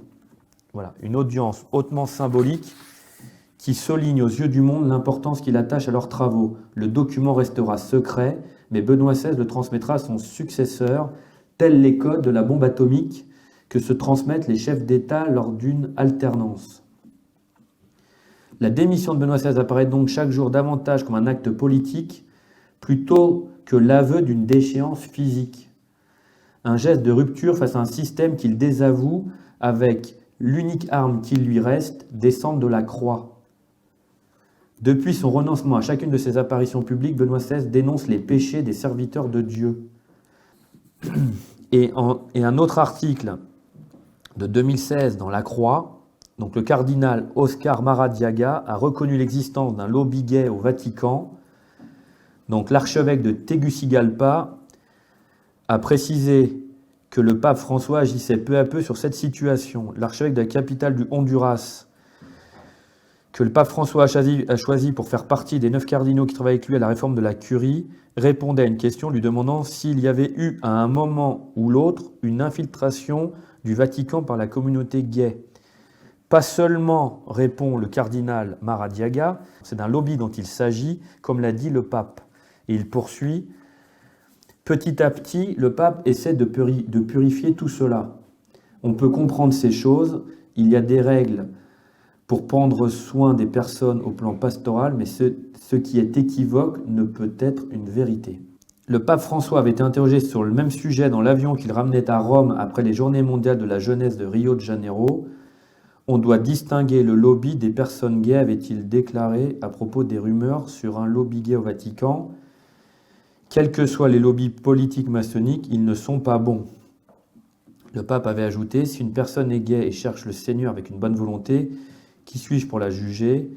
Speaker 2: Voilà, une audience hautement symbolique qui souligne aux yeux du monde l'importance qu'il attache à leurs travaux. Le document restera secret, mais Benoît XVI le transmettra à son successeur, tels les codes de la bombe atomique que se transmettent les chefs d'État lors d'une alternance. La démission de Benoît XVI apparaît donc chaque jour davantage comme un acte politique plutôt que l'aveu d'une déchéance physique. Un geste de rupture face à un système qu'il désavoue avec l'unique arme qui lui reste, descendre de la croix. Depuis son renoncement à chacune de ses apparitions publiques, Benoît XVI dénonce les péchés des serviteurs de Dieu. Et un autre article de 2016 dans La Croix, donc le cardinal Oscar Maradiaga a reconnu l'existence d'un lobby gay au Vatican. Donc l'archevêque de Tegucigalpa a précisé que le pape François agissait peu à peu sur cette situation. L'archevêque de la capitale du Honduras, que le pape François a choisi pour faire partie des 9 cardinaux qui travaillent avec lui à la réforme de la curie, répondait à une question lui demandant s'il y avait eu à un moment ou l'autre une infiltration du Vatican par la communauté gay. Pas seulement, répond le cardinal Maradiaga, c'est d'un lobby dont il s'agit, comme l'a dit le pape. Et il poursuit, petit à petit, le pape essaie de purifier tout cela. On peut comprendre ces choses, il y a des règles pour prendre soin des personnes au plan pastoral, mais ce qui est équivoque ne peut être une vérité. Le pape François avait été interrogé sur le même sujet dans l'avion qu'il ramenait à Rome après les Journées mondiales de la jeunesse de Rio de Janeiro. On doit distinguer le lobby des personnes gays, avait-il déclaré à propos des rumeurs sur un lobby gay au Vatican. Quels que soient les lobbies politiques maçonniques, ils ne sont pas bons. Le pape avait ajouté, si une personne est gay et cherche le Seigneur avec une bonne volonté, qui suis-je pour la juger ?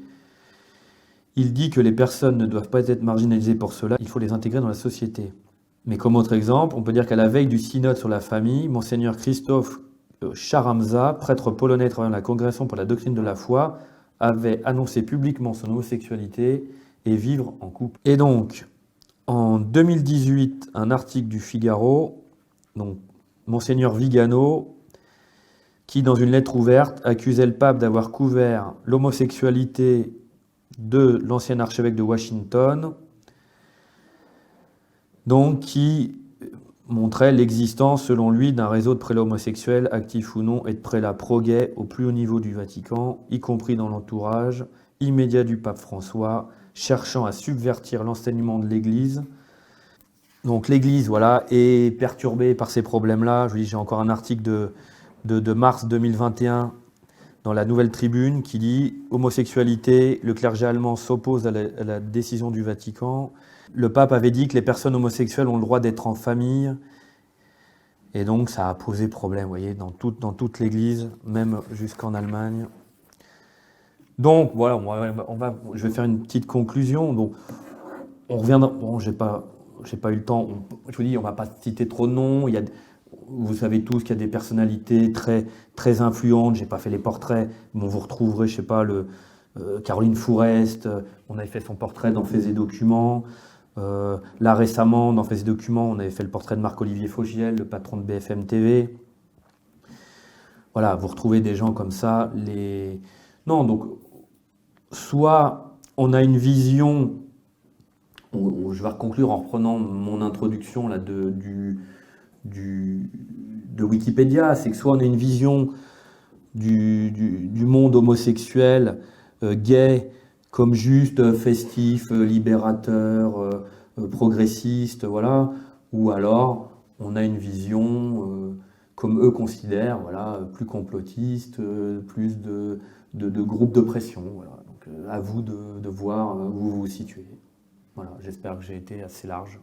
Speaker 2: Il dit que les personnes ne doivent pas être marginalisées pour cela, il faut les intégrer dans la société. Mais comme autre exemple, on peut dire qu'à la veille du synode sur la famille, Monseigneur Christophe Charamza, prêtre polonais travaillant à la Congrégation pour la doctrine de la foi, avait annoncé publiquement son homosexualité et vivre en couple. Et donc, en 2018, un article du Figaro, donc Monseigneur Vigano, qui, dans une lettre ouverte, accusait le pape d'avoir couvert l'homosexualité de l'ancien archevêque de Washington, donc qui montrait l'existence, selon lui, d'un réseau de prélats homosexuels, actifs ou non, et de prélats pro-gays au plus haut niveau du Vatican, y compris dans l'entourage immédiat du pape François, cherchant à subvertir l'enseignement de l'Église. Donc l'Église, voilà, est perturbée par ces problèmes-là. Je vous dis, j'ai encore un article de mars 2021 dans la Nouvelle Tribune qui dit « Homosexualité, le clergé allemand s'oppose à la décision du Vatican. Le pape avait dit que les personnes homosexuelles ont le droit d'être en famille. » Et donc ça a posé problème, vous voyez, dans toute l'Église, même jusqu'en Allemagne. Donc voilà, je vais faire une petite conclusion. Donc, on reviendra. Bon, j'ai pas eu le temps. Je vous dis, on va pas citer trop de noms. Vous savez tous qu'il y a des personnalités très, très influentes. J'ai pas fait les portraits. Bon, vous retrouverez, je sais pas, Caroline Fourest. On avait fait son portrait dans Faits et Documents. Là récemment, dans Faits et Documents, on avait fait le portrait de Marc-Olivier Fogiel, le patron de BFM TV. Voilà, vous retrouvez des gens comme ça. Non, donc, soit on a une vision, je vais conclure en reprenant mon introduction là, de Wikipédia, c'est que soit on a une vision du monde homosexuel, gay, comme juste festif, libérateur, progressiste, voilà, ou alors on a une vision, comme eux considèrent, voilà, plus complotiste, plus de groupes de pression. Voilà. Donc à vous de voir où vous vous situez. Voilà, j'espère que j'ai été assez large.